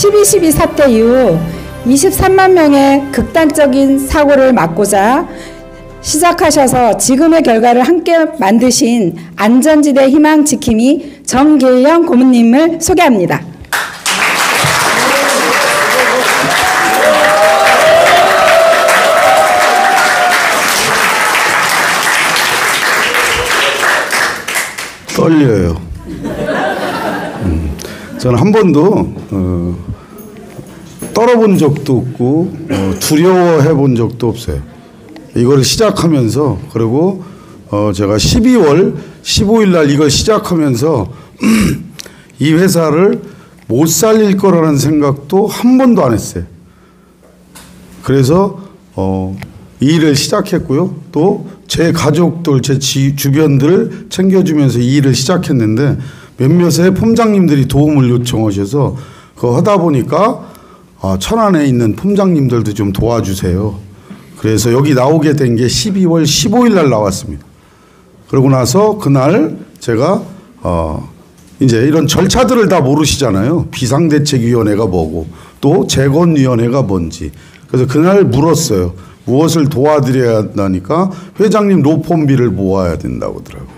12.12 사태 이후 23만 명의 극단적인 사고를 막고자 시작하셔서 지금의 결과를 함께 만드신 안전지대 희망 지킴이 정길영 고문님을 소개합니다. 떨려요. 저는 한 번도 떨어본 적도 없고 두려워해 본 적도 없어요. 이거를 시작하면서, 그리고 제가 12월 15일 날 이걸 시작하면서 이 회사를 못 살릴 거라는 생각도 한 번도 안 했어요. 그래서 이 일을 시작했고요. 또 제 가족들, 제 주변들을 챙겨주면서 이 일을 시작했는데 몇몇의 폼장님들이 도움을 요청하셔서 그거 하다 보니까 천안에 있는 폼장님들도 좀 도와주세요. 그래서 여기 나오게 된 게 12월 15일 날 나왔습니다. 그러고 나서 그날 제가 이제 이런 절차들을 다 모르시잖아요. 비상대책위원회가 뭐고 또 재건위원회가 뭔지. 그래서 그날 물었어요. 무엇을 도와드려야 한다니까 회장님 로펌비를 모아야 된다고 하더라고요.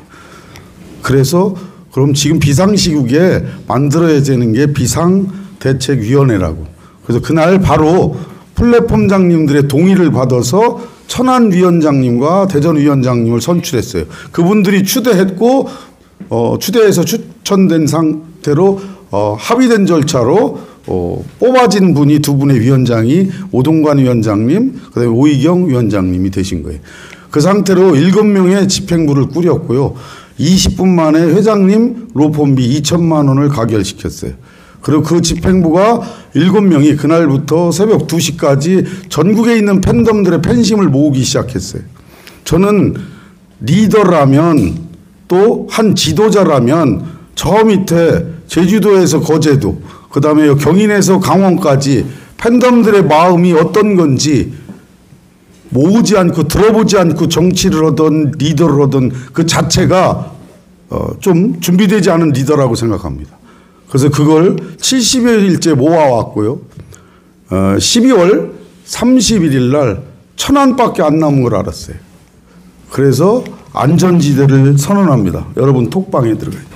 그래서 그럼 지금 비상시국에 만들어야 되는 게 비상대책위원회라고. 그래서 그날 바로 플랫폼장님들의 동의를 받아서 천안위원장님과 대전위원장님을 선출했어요. 그분들이 추대했고 추대해서 추천된 상태로 합의된 절차로 뽑아진 분이 두 분의 위원장이 오동관 위원장님, 그다음에 오희경 위원장님이 되신 거예요. 그 상태로 7명의 집행부를 꾸렸고요. 20분 만에 회장님 로펌비 2천만 원을 가결시켰어요. 그리고 그 집행부가 7명이 그날부터 새벽 2시까지 전국에 있는 팬덤들의 팬심을 모으기 시작했어요. 저는 리더라면 또 한 지도자라면 저 밑에 제주도에서 거제도, 그 다음에 경인에서 강원까지 팬덤들의 마음이 어떤 건지 모으지 않고 들어보지 않고 정치를 하던 리더를 하던 그 자체가 좀 준비되지 않은 리더라고 생각합니다. 그래서 그걸 70여일째 모아왔고요. 12월 31일 날 천안밖에 안 남은 걸 알았어요. 그래서 안전지대를 선언합니다. 여러분 톡방에 들어가요.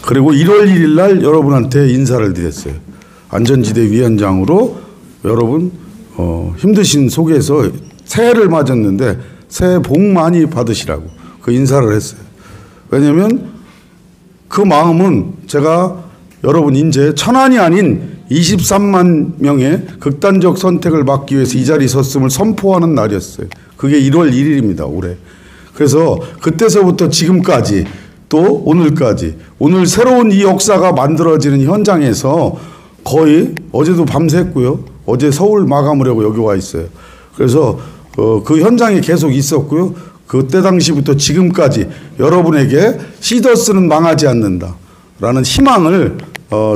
그리고 1월 1일 날 여러분한테 인사를 드렸어요. 안전지대 위원장으로 여러분 힘드신 속에서 새해를 맞았는데 새해 복 많이 받으시라고 그 인사를 했어요. 왜냐하면 그 마음은 제가 여러분 이제 천안이 아닌 23만 명의 극단적 선택을 막기 위해서 이 자리에 섰음을 선포하는 날이었어요. 그게 1월 1일입니다. 올해. 그래서 그때서부터 지금까지 또 오늘까지 오늘 새로운 이 역사가 만들어지는 현장에서 거의 어제도 밤샜고요. 어제 서울 마감을 하고 여기 와 있어요. 그래서 그 현장에 계속 있었고요. 그때 당시부터 지금까지 여러분에게 시더스는 망하지 않는다라는 희망을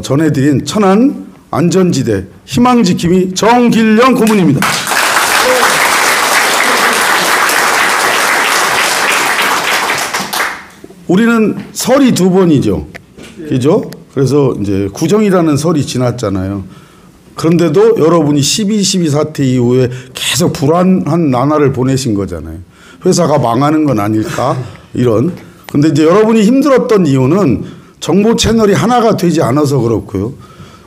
전해드린 천안 안전지대 희망지킴이 정길영 고문입니다. 우리는 설이 2번이죠. 그죠? 그래서 이제 구정이라는 설이 지났잖아요. 그런데도 여러분이 12.12 사태 이후에 계속 불안한 나날을 보내신 거잖아요. 회사가 망하는 건 아닐까? 이런. 근데 이제 여러분이 힘들었던 이유는 정보 채널이 하나가 되지 않아서 그렇고요.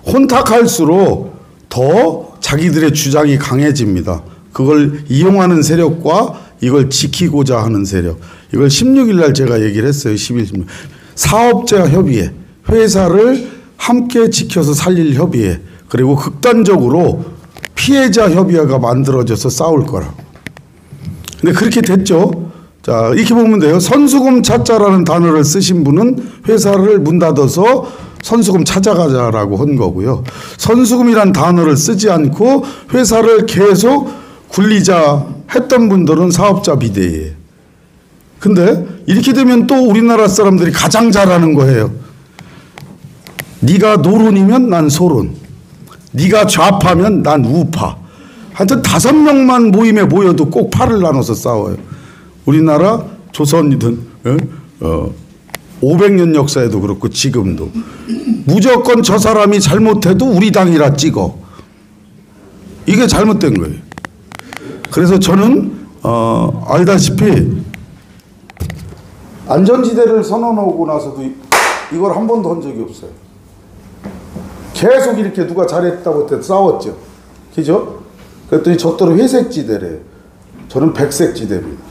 혼탁할수록 더 자기들의 주장이 강해집니다. 그걸 이용하는 세력과 이걸 지키고자 하는 세력. 이걸 16일 날 제가 얘기를 했어요. 10일, 16일. 사업자 협의회. 회사를 함께 지켜서 살릴 협의회. 그리고 극단적으로 피해자 협의회가 만들어져서 싸울 거라고. 근데 그렇게 됐죠. 자, 이렇게 보면 돼요. 선수금 찾자라는 단어를 쓰신 분은 회사를 문 닫아서 선수금 찾아가자라고 한 거고요. 선수금이란 단어를 쓰지 않고 회사를 계속 굴리자 했던 분들은 사업자 비대위예요. 근데 이렇게 되면 또 우리나라 사람들이 가장 잘하는 거예요. 네가 노론이면 난 소론, 네가 좌파면 난 우파. 하여튼 5명만 모임에 모여도 꼭 팔을 나눠서 싸워요. 우리나라 조선이든 500년 역사에도 그렇고 지금도 무조건 저 사람이 잘못해도 우리 당이라 찍어. 이게 잘못된 거예요. 그래서 저는 알다시피 안전지대를 선언하고 나서도 이걸 한 번도 한 적이 없어요. 계속 이렇게 누가 잘했다고 해서 싸웠죠. 그죠? 그랬더니 저더러 회색지대래요. 저는 백색지대입니다.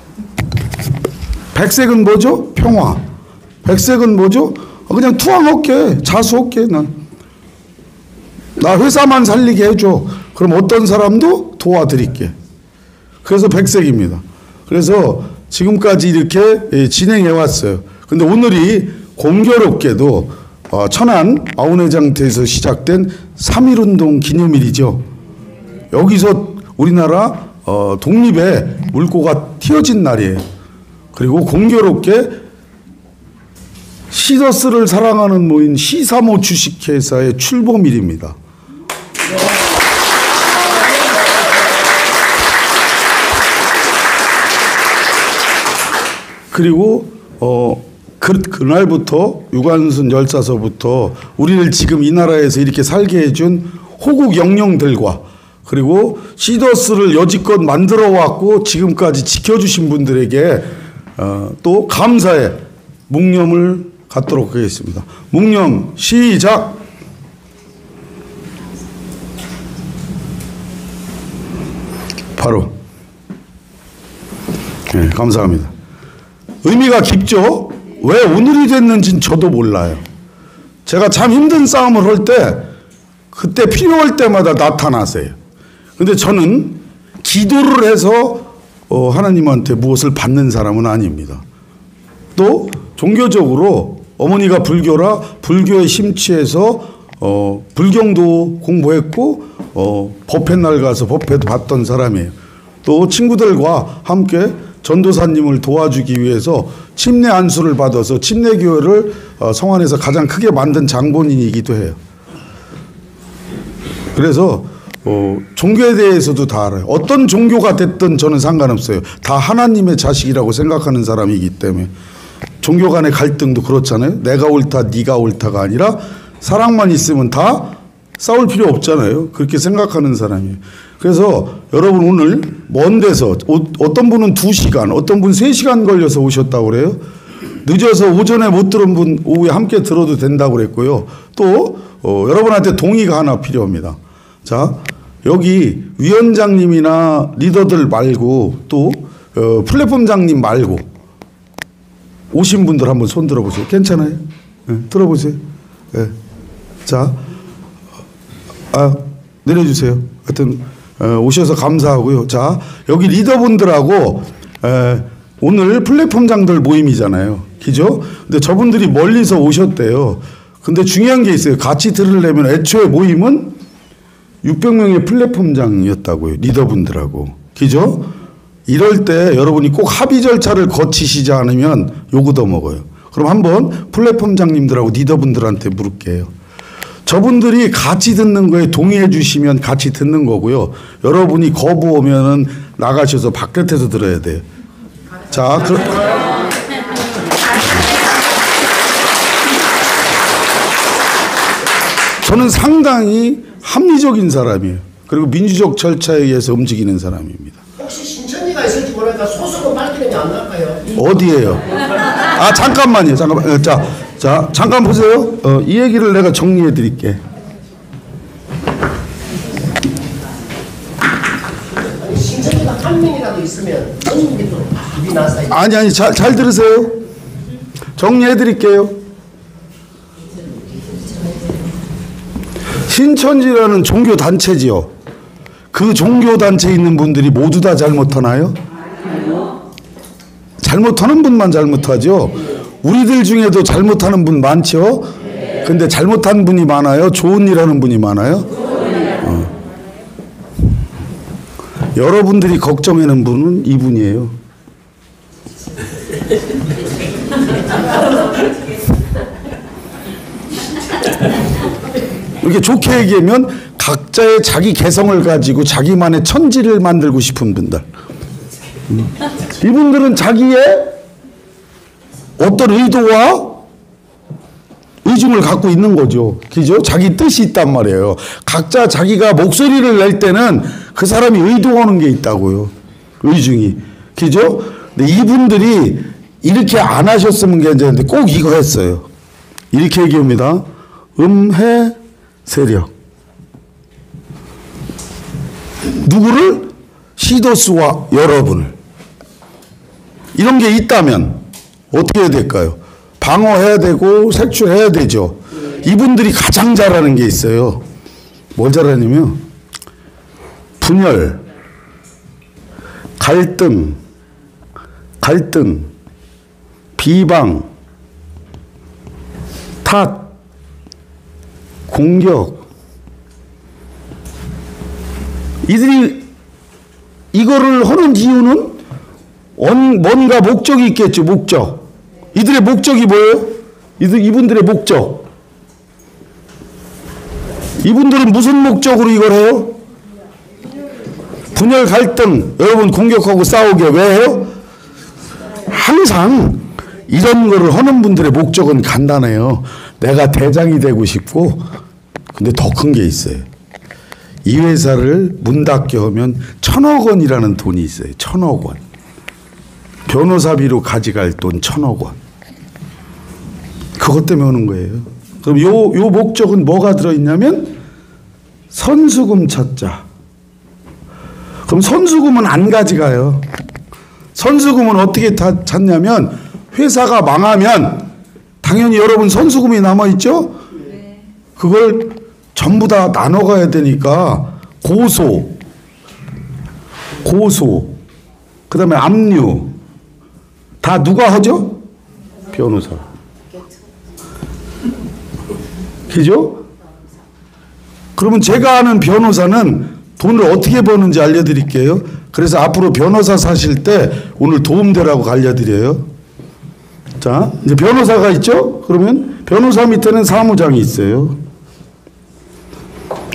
백색은 뭐죠? 평화. 백색은 뭐죠? 그냥 투항할게. 자수할게. 나 회사만 살리게 해줘. 그럼 어떤 사람도 도와드릴게. 그래서 백색입니다. 그래서 지금까지 이렇게 진행해 왔어요. 근데 오늘이 공교롭게도 천안 아우네장터에서 시작된 3.1운동 기념일이죠. 여기서 우리나라 독립의 물꼬가 튀어진 날이에요. 그리고 공교롭게 시더스를 사랑하는 모임 시사모 주식회사의 출범일입니다. 그리고 그날부터 유관순 열사서부터 우리를 지금 이 나라에서 이렇게 살게 해준 호국 영령들과 그리고 시더스를 여지껏 만들어 왔고 지금까지 지켜주신 분들에게 또 감사의 묵념을 갖도록 하겠습니다. 묵념 시작. 바로 네, 감사합니다. 의미가 깊죠? 왜 오늘이 됐는지는 저도 몰라요. 제가 참 힘든 싸움을 할 때 그때 필요할 때마다 나타나세요. 근데 저는 기도를 해서 하나님한테 무엇을 받는 사람은 아닙니다. 또 종교적으로 어머니가 불교라 불교에 심취해서 불경도 공부했고 법회 날 가서 법회도 봤던 사람이에요. 또 친구들과 함께 전도사님을 도와주기 위해서 침례 안수를 받아서 침례교회를 성안에서 가장 크게 만든 장본인이기도 해요. 그래서 종교에 대해서도 다 알아요. 어떤 종교가 됐든 저는 상관없어요. 다 하나님의 자식이라고 생각하는 사람이기 때문에. 종교 간의 갈등도 그렇잖아요. 내가 옳다 네가 옳다가 아니라 사랑만 있으면 다 싸울 필요 없잖아요. 그렇게 생각하는 사람이에요. 그래서 여러분 오늘 먼 데서 어떤 분은 2시간 어떤 분 3시간 걸려서 오셨다고 그래요. 늦어서 오전에 못 들은 분 오후에 함께 들어도 된다고 그랬고요. 또 여러분한테 동의가 하나 필요합니다. 자, 여기 위원장님이나 리더들 말고 또 플랫폼장님 말고 오신 분들 한번 손 들어보세요. 괜찮아요? 네, 들어보세요. 네. 자, 내려주세요. 하여튼 오셔서 감사하고요. 자, 여기 리더분들하고 오늘 플랫폼장들 모임이잖아요. 그죠? 근데 저분들이 멀리서 오셨대요. 근데 중요한 게 있어요. 같이 들으려면 애초에 모임은 600명의 플랫폼장이었다고요. 리더분들하고. 그죠? 이럴 때 여러분이 꼭 합의 절차를 거치시지 않으면 욕 얻어먹어요. 그럼 한번 플랫폼장님들하고 리더분들한테 물을게요. 저분들이 같이 듣는 거에 동의해 주시면 같이 듣는 거고요. 여러분이 거부 오면은 나가셔서 바깥에서 들어야 돼요. 자, 저는 상당히 합리적인 사람이에요. 그리고 민주적 절차에 의해서 움직이는 사람입니다. 혹시 신천지가 있을지 모르니까 소속은 밝히는 게 안 나을까요? 어디에요? 잠깐만요. 잠깐만. 자, 잠깐 보세요. 이 얘기를 내가 정리해 드릴게. 신천지가 한 명이라도 있으면 어느 게 또 답이 나서 아니, 잘 들으세요. 정리해 드릴게요. 신천지라는 종교 단체지요. 그 종교 단체에 있는 분들이 모두 다 잘못하나요? 잘못하는 분만 잘못하죠. 우리들 중에도 잘못하는 분 많죠. 근데 잘못한 분이 많아요? 좋은 일 하는 분이 많아요? 여러분들이 걱정하는 분은 이분이에요. 이렇게 좋게 얘기하면 각자의 자기 개성을 가지고 자기만의 천지를 만들고 싶은 분들. 이분들은 자기의 어떤 의도와 의중을 갖고 있는 거죠. 그죠? 자기 뜻이 있단 말이에요. 각자 자기가 목소리를 낼 때는 그 사람이 의도하는 게 있다고요. 의중이. 그죠? 근데 이분들이 이렇게 안 하셨으면 괜찮은데 꼭 이거 했어요. 이렇게 얘기합니다. 음해 세력. 누구를? 시더스와 여러분을. 이런 게 있다면 어떻게 해야 될까요? 방어해야 되고 색출해야 되죠. 이분들이 가장 잘하는 게 있어요. 뭘 잘하냐면 분열, 갈등, 비방, 탓, 공격. 이들이 이거를 하는 이유는 뭔가 목적이 있겠죠. 목적. 이들의 목적이 뭐예요? 이분들의 목적. 이분들은 무슨 목적으로 이걸 해요? 분열, 갈등, 여러분 공격하고 싸우게 왜 해요? 항상 이런 거를 하는 분들의 목적은 간단해요. 내가 대장이 되고 싶고, 근데 더 큰 게 있어요. 이 회사를 문 닫게 하면 1,000억 원이라는 돈이 있어요. 1,000억 원. 변호사비로 가져갈 돈 1,000억 원. 그것 때문에 오는 거예요. 그럼 요 목적은 뭐가 들어있냐면 선수금 찾자. 그럼 선수금은 안 가져가요. 선수금은 어떻게 찾냐면 회사가 망하면 당연히 여러분 선수금이 남아있죠? 그걸 전부 다 나눠가야 되니까 고소, 그 다음에 압류 다 누가 하죠? 변호사. 그죠? 그러면 제가 아는 변호사는 돈을 어떻게 버는지 알려드릴게요. 그래서 앞으로 변호사 사실 때 오늘 도움되라고 알려드려요. 자, 이제 변호사가 있죠? 그러면 변호사 밑에는 사무장이 있어요.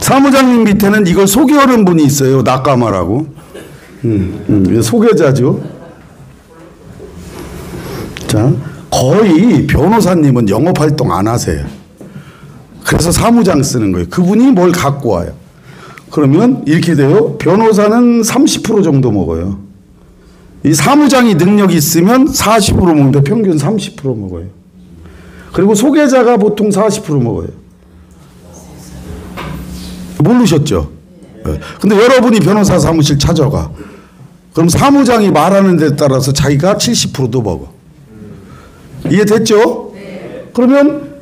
사무장님 밑에는 이걸 소개하는 분이 있어요. 낙가마라고. 소개자죠. 자, 거의 변호사님은 영업활동 안 하세요. 그래서 사무장 쓰는 거예요. 그분이 뭘 갖고 와요. 그러면 이렇게 돼요. 변호사는 30% 정도 먹어요. 이 사무장이 능력이 있으면 40% 먹는데 평균 30% 먹어요. 그리고 소개자가 보통 40% 먹어요. 모르셨죠? 근데 여러분이 변호사 사무실 찾아가. 그럼 사무장이 말하는 데 따라서 자기가 70%도 먹어. 이해됐죠? 그러면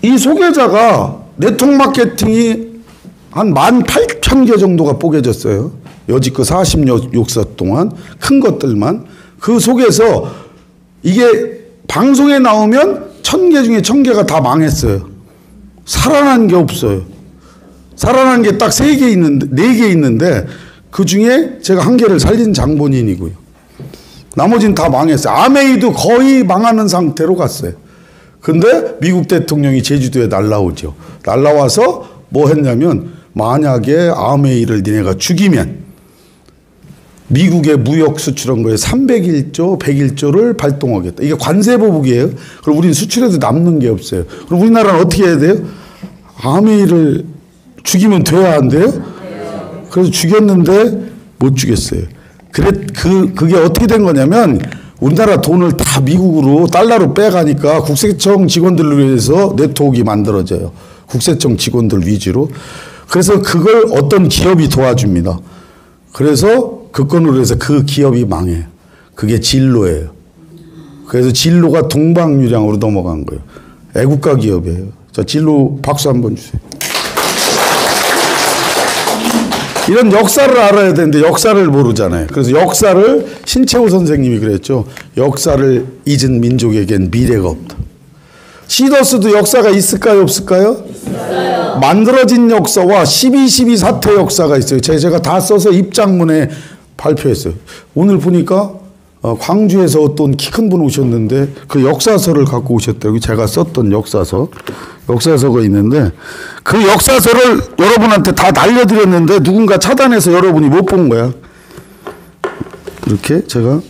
이 소개자가 네트워크 마케팅이 한 18,000개 정도가 뽀개졌어요. 여지껏 40여 동안 큰 것들만. 그 속에서 이게 방송에 나오면 1,000개 중에 1,000개가 다 망했어요. 살아난 게 없어요. 살아난 게 딱 3개 있는데, 4개 있는데 그 중에 제가 1개를 살린 장본인이고요. 나머지는 다 망했어요. 아메이도 거의 망하는 상태로 갔어요. 근데 미국 대통령이 제주도에 날라오죠. 날라와서 뭐 했냐면 만약에 아메이를 니네가 죽이면 미국의 무역 수출한 거에 301조, 101조를 발동하겠다. 이게 관세 보복이에요. 그럼 우리는 수출해도 남는 게 없어요. 그럼 우리나라는 어떻게 해야 돼요? 아메이를 죽이면 돼야 안 돼요? 그래서 죽였는데 못 죽였어요. 그게 어떻게 된 거냐면 우리나라 돈을 다 미국으로 달러로 빼가니까 국세청 직원들을 위해서 네트워크가 만들어져요. 국세청 직원들 위주로. 그래서 그걸 어떤 기업이 도와줍니다. 그래서 그 건으로 해서 그 기업이 망해요. 그게 진로예요. 그래서 진로가 동방유량으로 넘어간 거예요. 애국가 기업이에요. 자, 진로 박수 한번 주세요. 이런 역사를 알아야 되는데 역사를 모르잖아요. 그래서 역사를 신채호 선생님이 그랬죠. 역사를 잊은 민족에겐 미래가 없다. 시더스도 역사가 있을까요? 없을까요? 있어요. 만들어진 역사와 12.12 사태 역사가 있어요. 제가 다 써서 입장문에 발표했어요. 오늘 보니까 광주에서 어떤 키 큰 분 오셨는데 그 역사서를 갖고 오셨더라고요. 제가 썼던 역사서가 있는데 그 역사서를 여러분한테 다 날려드렸는데 누군가 차단해서 여러분이 못 본 거야. 이렇게 제가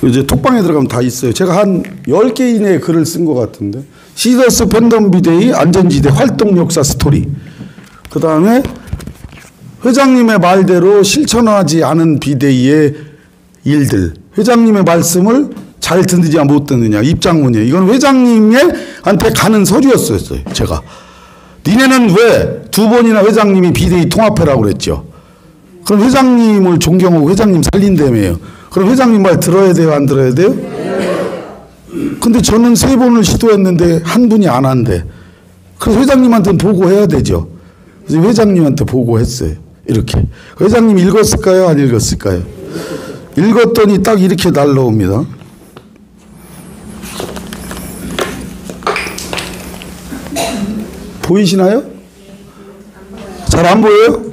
이제 톡방에 들어가면 다 있어요. 제가 한 10개 이내에 글을 쓴 것 같은데. 시더스 팬덤 비대위 안전지대 활동 역사 스토리. 그 다음에 회장님의 말대로 실천하지 않은 비대위의 일들. 회장님의 말씀을 잘 듣느냐 못 듣느냐 입장문이에요. 이건 회장님한테 가는 서류였어요. 제가. 니네는 왜 2번이나 회장님이 비대위 통합해라고 그랬죠. 그럼 회장님을 존경하고 회장님 살린다며요. 그럼 회장님 말 들어야 돼요? 안 들어야 돼요? 근데 저는 3번을 시도했는데 한 분이 안 한대. 그래서 회장님한테는 보고해야 되죠. 그래서 회장님한테 보고했어요. 이렇게. 회장님 읽었을까요? 안 읽었을까요? 읽었더니 딱 이렇게 날라옵니다. 보이시나요? 잘 안 보여요?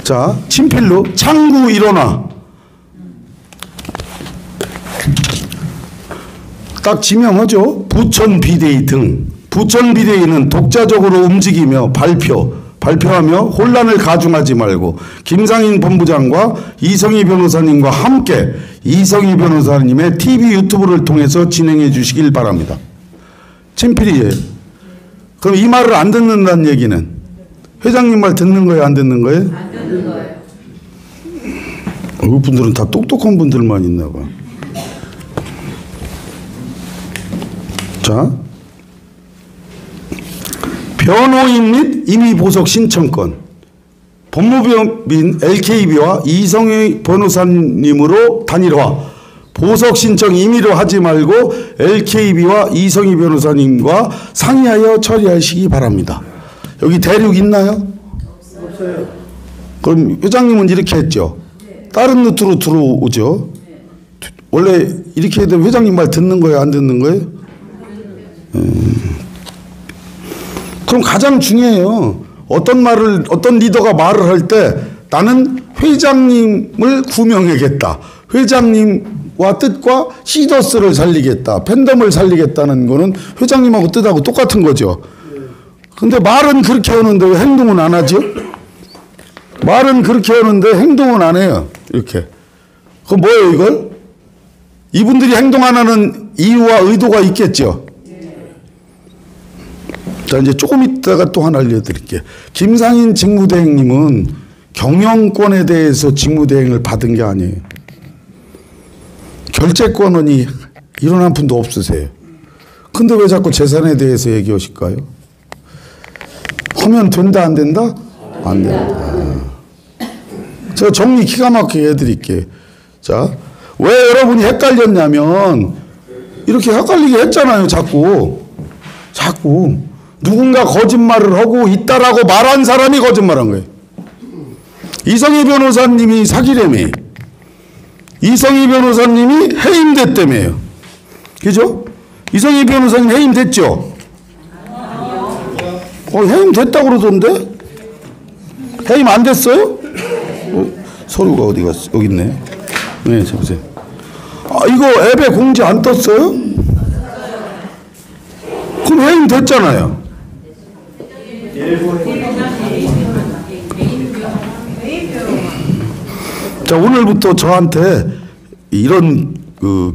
자, 친필로 창구 일어나. 딱 지명하죠. 부천 비대위 등. 부천 비대위는 독자적으로 움직이며 발표하며 혼란을 가중하지 말고 김상인 본부장과 이성희 변호사님과 함께 이성희 변호사님의 TV 유튜브를 통해서 진행해 주시길 바랍니다. 친필이에요. 그럼 이 말을 안 듣는다는 얘기는 회장님 말 듣는 거예요? 안 듣는 거예요? 안 듣는 거예요. 이 분들은 다 똑똑한 분들만 있나 봐. 자, 변호인 및 임의 보석 신청권. 법무법인 LKB와 이성희 변호사님으로 단일화. 보석 신청 임의로 하지 말고 LKB와 이성희 변호사님과 상의하여 처리하시기 바랍니다. 여기 대륙 있나요? 없어요. 그럼 회장님은 이렇게 했죠. 다른 루트로 들어오죠. 원래 이렇게 해도 회장님 말 듣는 거예요? 안 듣는 거예요? 그럼 가장 중요해요. 어떤 리더가 말을 할 때 나는 회장님을 구명하겠다. 회장님과 뜻과 시더스를 살리겠다. 팬덤을 살리겠다는 거는 회장님하고 뜻하고 똑같은 거죠. 근데 말은 그렇게 하는데 왜 행동은 안 하죠? 말은 그렇게 하는데 행동은 안 해요. 이렇게. 그럼 뭐예요, 이걸? 이분들이 행동 안 하는 이유와 의도가 있겠죠. 자, 이제 조금 있다가 또 하나 알려드릴게요. 김상인 직무대행님은 경영권에 대해서 직무대행을 받은 게 아니에요. 결재권이 일어난 분도 없으세요. 근데 왜 자꾸 재산에 대해서 얘기하실까요? 하면 된다, 안 된다? 안 된다. 제가 정리 기가 막히게 해드릴게요. 자, 왜 여러분이 헷갈렸냐면, 이렇게 헷갈리게 했잖아요, 자꾸. 누군가 거짓말을 하고 있다라고 말한 사람이 거짓말한 거예요. 이성희 변호사님이 사기라며. 이성희 변호사님이 해임됐다며요. 그죠? 이성희 변호사님 해임됐죠? 해임됐다고 그러던데? 해임 안 됐어요? 서류가 어디 갔어? 여기 있네. 네, 잡으세요. 이거 앱에 공지 안 떴어요? 그럼 해임됐잖아요. 자, 오늘부터 저한테 이런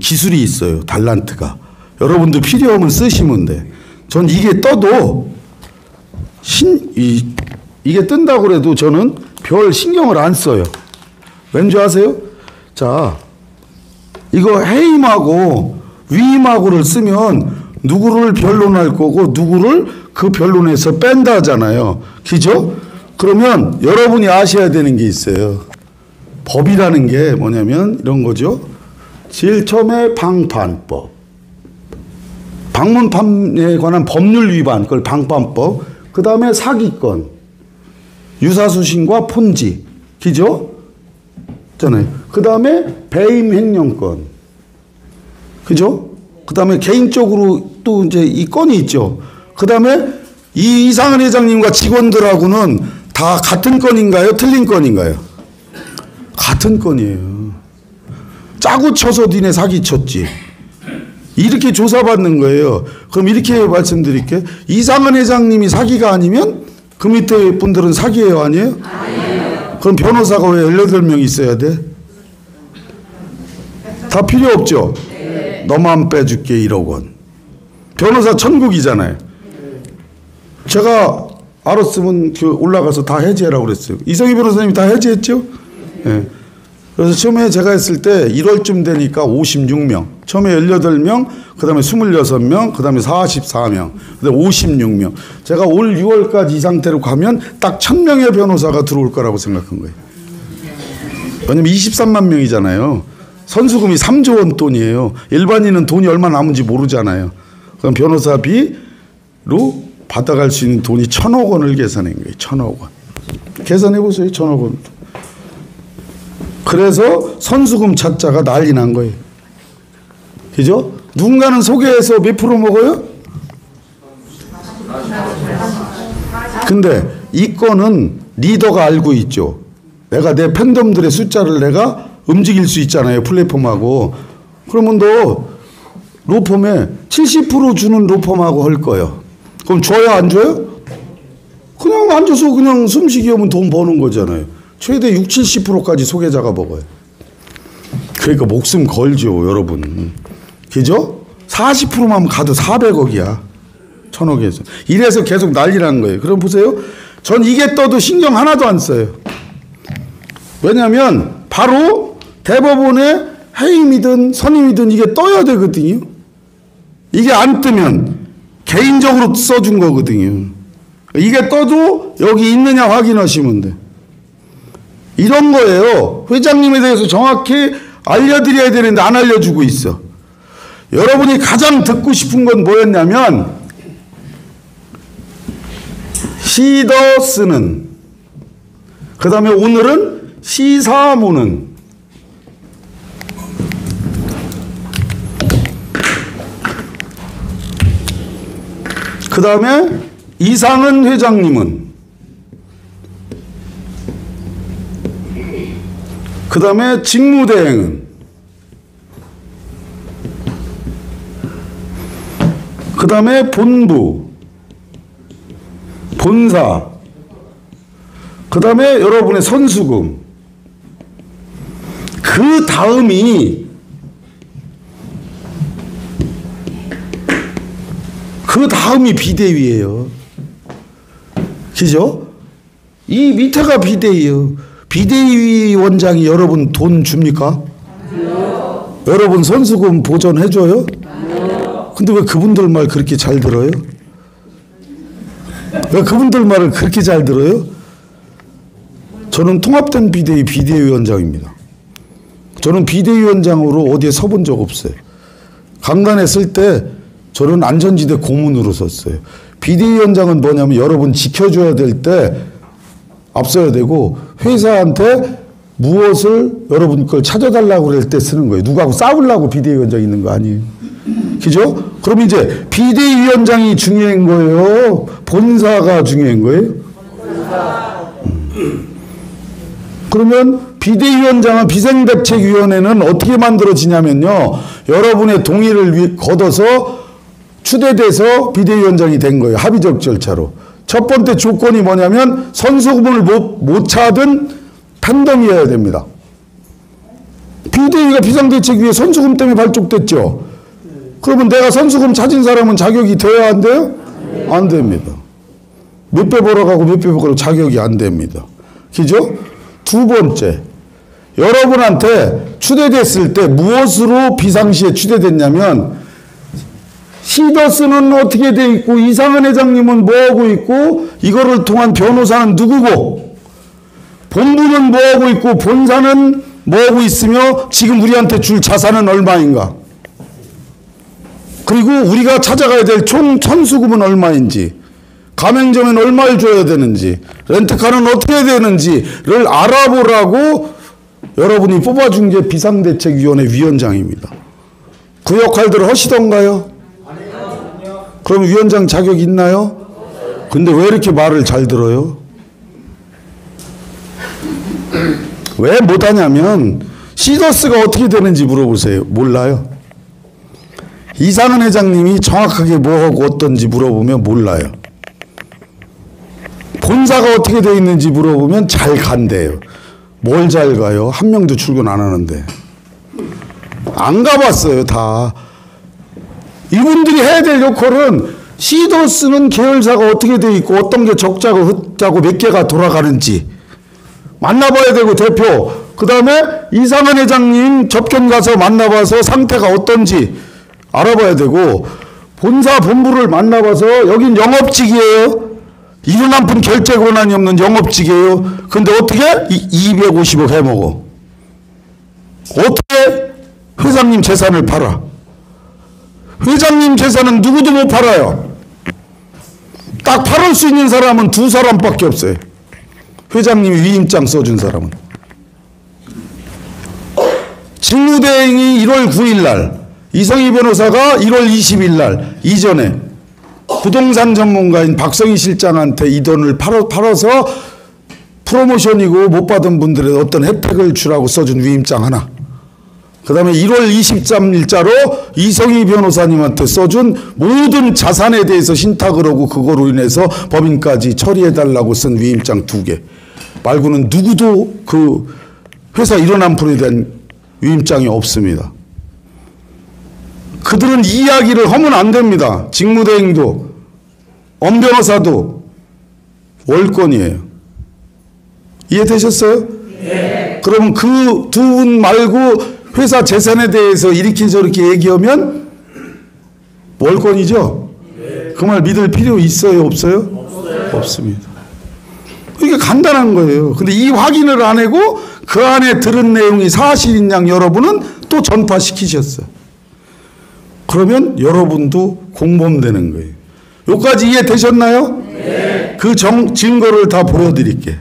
기술이 있어요. 달란트가. 여러분들 필요하면 쓰시면 돼. 전 이게 떠도 이게 뜬다고 해도 저는 별 신경을 안 써요. 왠지 아세요? 자, 이거 해임하고 위임하고를 쓰면 누구를 변론할 거고 누구를 그 변론에서 뺀다 하잖아요. 그죠? 그러면 여러분이 아셔야 되는 게 있어요. 법이라는 게 뭐냐면 이런 거죠. 제일 처음에 방판법. 방문판에 관한 법률 위반, 그걸 방판법. 그 다음에 사기건. 유사수신과 폰지. 그죠? 잖아요. 그 다음에 배임 횡령건. 그죠? 그 다음에 개인적으로 또 이제 이 건이 있죠. 그 다음에 이 이상은 회장님과 직원들하고는 다 같은 건인가요? 틀린 건인가요? 같은 건이에요. 짜고 쳐서 니네 사기 쳤지. 이렇게 조사받는 거예요. 그럼 이렇게 말씀드릴게요. 이상은 회장님이 사기가 아니면 그 밑에 분들은 사기예요, 아니에요? 아니에요. 그럼 변호사가 왜 18명 있어야 돼? 다 필요 없죠? 너만 빼줄게 1억 원. 변호사 천국이잖아요. 제가 알았으면 올라가서 다 해지하라고 그랬어요. 이성희 변호사님이 다 해지했죠? 네. 그래서 처음에 제가 했을 때 1월쯤 되니까 56명. 처음에 18명, 그 다음에 26명, 그 다음에 44명, 그 다음에 56명. 제가 올 6월까지 이 상태로 가면 딱 1000명의 변호사가 들어올 거라고 생각한 거예요. 왜냐면 23만 명이잖아요. 선수금이 3조 원 돈이에요. 일반인은 돈이 얼마 남은지 모르잖아요. 그럼 변호사비로 받아갈 수 있는 돈이 1000억 원을 계산한 거예요. 1000억 원. 계산해 보세요. 1000억 원. 그래서 선수금 찾자가 난리 난 거예요. 그죠? 누군가는 소개해서 몇 프로 먹어요? 근데 이 건은 리더가 알고 있죠. 내가 내 팬덤들의 숫자를 내가 움직일 수 있잖아요. 플랫폼하고. 그러면 너 로펌에 70% 주는 로펌하고 할 거예요. 그럼 줘요? 안 줘요? 그냥 앉아서 그냥 숨쉬기 하면 돈 버는 거잖아요. 최대 60, 70%까지 소개자가 먹어요. 그러니까 목숨 걸죠, 여러분. 그죠? 40%만 가도 400억이야. 1000억에서. 이래서 계속 난리라는 거예요. 그럼 보세요. 전 이게 떠도 신경 하나도 안 써요. 왜냐하면 바로 대법원의 해임이든 선임이든 이게 떠야 되거든요. 이게 안 뜨면 개인적으로 써준 거거든요. 이게 떠도 여기 있느냐 확인하시면 돼. 이런 거예요. 회장님에 대해서 정확히 알려드려야 되는데 안 알려주고 있어. 여러분이 가장 듣고 싶은 건 뭐였냐면 시더스는, 그 다음에 오늘은 시사모는, 그 다음에 이상은 회장님은, 그 다음에 직무대행은, 그 다음에 본부, 본사, 그 다음에 여러분의 선수금, 그 다음이 비대위예요. 그죠? 이 밑에가 비대위예요. 비대위 원장이 여러분 돈 줍니까? 여러분 선수금 보전해줘요? 근데 왜 그분들 말 그렇게 잘 들어요? 왜 그분들 말을 그렇게 잘 들어요? 저는 통합된 비대위원장입니다. 저는 비대위원장으로 어디에 서본 적 없어요. 강단에 쓸 때 저는 안전지대 고문으로 썼어요. 비대위원장은 뭐냐면 여러분 지켜줘야 될 때 앞서야 되고, 회사한테 무엇을 여러분 걸 찾아달라고 그럴 때 쓰는 거예요. 누구하고 싸우려고 비대위원장 있는 거 아니에요. 그죠? 그럼 이제 비대위원장이 중요한 거예요? 본사가 중요한 거예요? 그러면 비대위원장은 비상대책위원회는 어떻게 만들어지냐면요. 여러분의 동의를 거둬서 추대돼서 비대위원장이 된 거예요. 합의적 절차로. 첫 번째 조건이 뭐냐면 선수금을 못 찾은 팬덤이어야 됩니다. 비대위가 비상대책위에 선수금 때문에 발족됐죠. 그러면 내가 선수금 찾은 사람은 자격이 돼야 안 돼요? 안 됩니다. 몇 배 벌어가고 몇 배 벌어가고 자격이 안 됩니다. 그죠? 두 번째, 여러분한테 추대됐을 때 무엇으로 비상시에 추대됐냐면 시더스는 어떻게 돼 있고 이상은 회장님은 뭐하고 있고 이거를 통한 변호사는 누구고 본부는 뭐하고 있고 본사는 뭐하고 있으며 지금 우리한테 줄 자산은 얼마인가, 그리고 우리가 찾아가야 될 총 선수금은 얼마인지, 가맹점에는 얼마를 줘야 되는지, 렌트카는 어떻게 해야 되는지를 알아보라고 여러분이 뽑아준 게 비상대책위원회 위원장입니다. 그 역할들을 하시던가요? 그럼 위원장 자격 있나요? 근데 왜 이렇게 말을 잘 들어요? 왜 못하냐면 시더스가 어떻게 되는지 물어보세요. 몰라요. 이상은 회장님이 정확하게 뭐하고 어떤지 물어보면 몰라요. 본사가 어떻게 되어 있는지 물어보면 잘 간대요. 뭘 잘 가요? 한 명도 출근 안 하는데. 안 가봤어요, 다. 이분들이 해야 될 역할은 시도 쓰는 계열사가 어떻게 돼 있고 어떤 게 적자고 흑자고 몇 개가 돌아가는지 만나봐야 되고, 대표, 그 다음에 이상한 회장님 접견 가서 만나봐서 상태가 어떤지 알아봐야 되고, 본사 본부를 만나봐서 여긴 영업직이에요. 이런 한 푼 결제 권한이 없는 영업직이에요. 근데 어떻게 250억 해먹어? 어떻게 회장님 재산을 팔아? 회장님 재산은 누구도 못 팔아요. 딱 팔을 수 있는 사람은 두 사람밖에 없어요. 회장님이 위임장 써준 사람은. 직무대행이 1월 9일 날, 이성희 변호사가 1월 20일 날 이전에 부동산 전문가인 박성희 실장한테 이 돈을 팔아서 프로모션이고 못 받은 분들의 어떤 혜택을 주라고 써준 위임장 하나. 그 다음에 1월 23일자로 이성희 변호사님한테 써준 모든 자산에 대해서 신탁을 하고 그거로 인해서 법인까지 처리해달라고 쓴 위임장 2개 말고는 누구도 그 회사 1원 한 푼에 대한 위임장이 없습니다. 그들은 이야기를 하면 안 됩니다. 직무대행도 엄 변호사도 월권이에요. 이해되셨어요? 네. 그럼 그 두 분 말고 회사 재산에 대해서 이렇게 저렇게 얘기하면 월권이죠? 네. 그 말 믿을 필요 있어요? 없어요? 없어요. 없습니다. 이게 간단한 거예요. 근데 이 확인을 안 하고 그 안에 들은 내용이 사실인 양 여러분은 또 전파시키셨어요. 그러면 여러분도 공범되는 거예요. 여기까지 이해되셨나요? 네. 그 증거를 다 보여드릴게.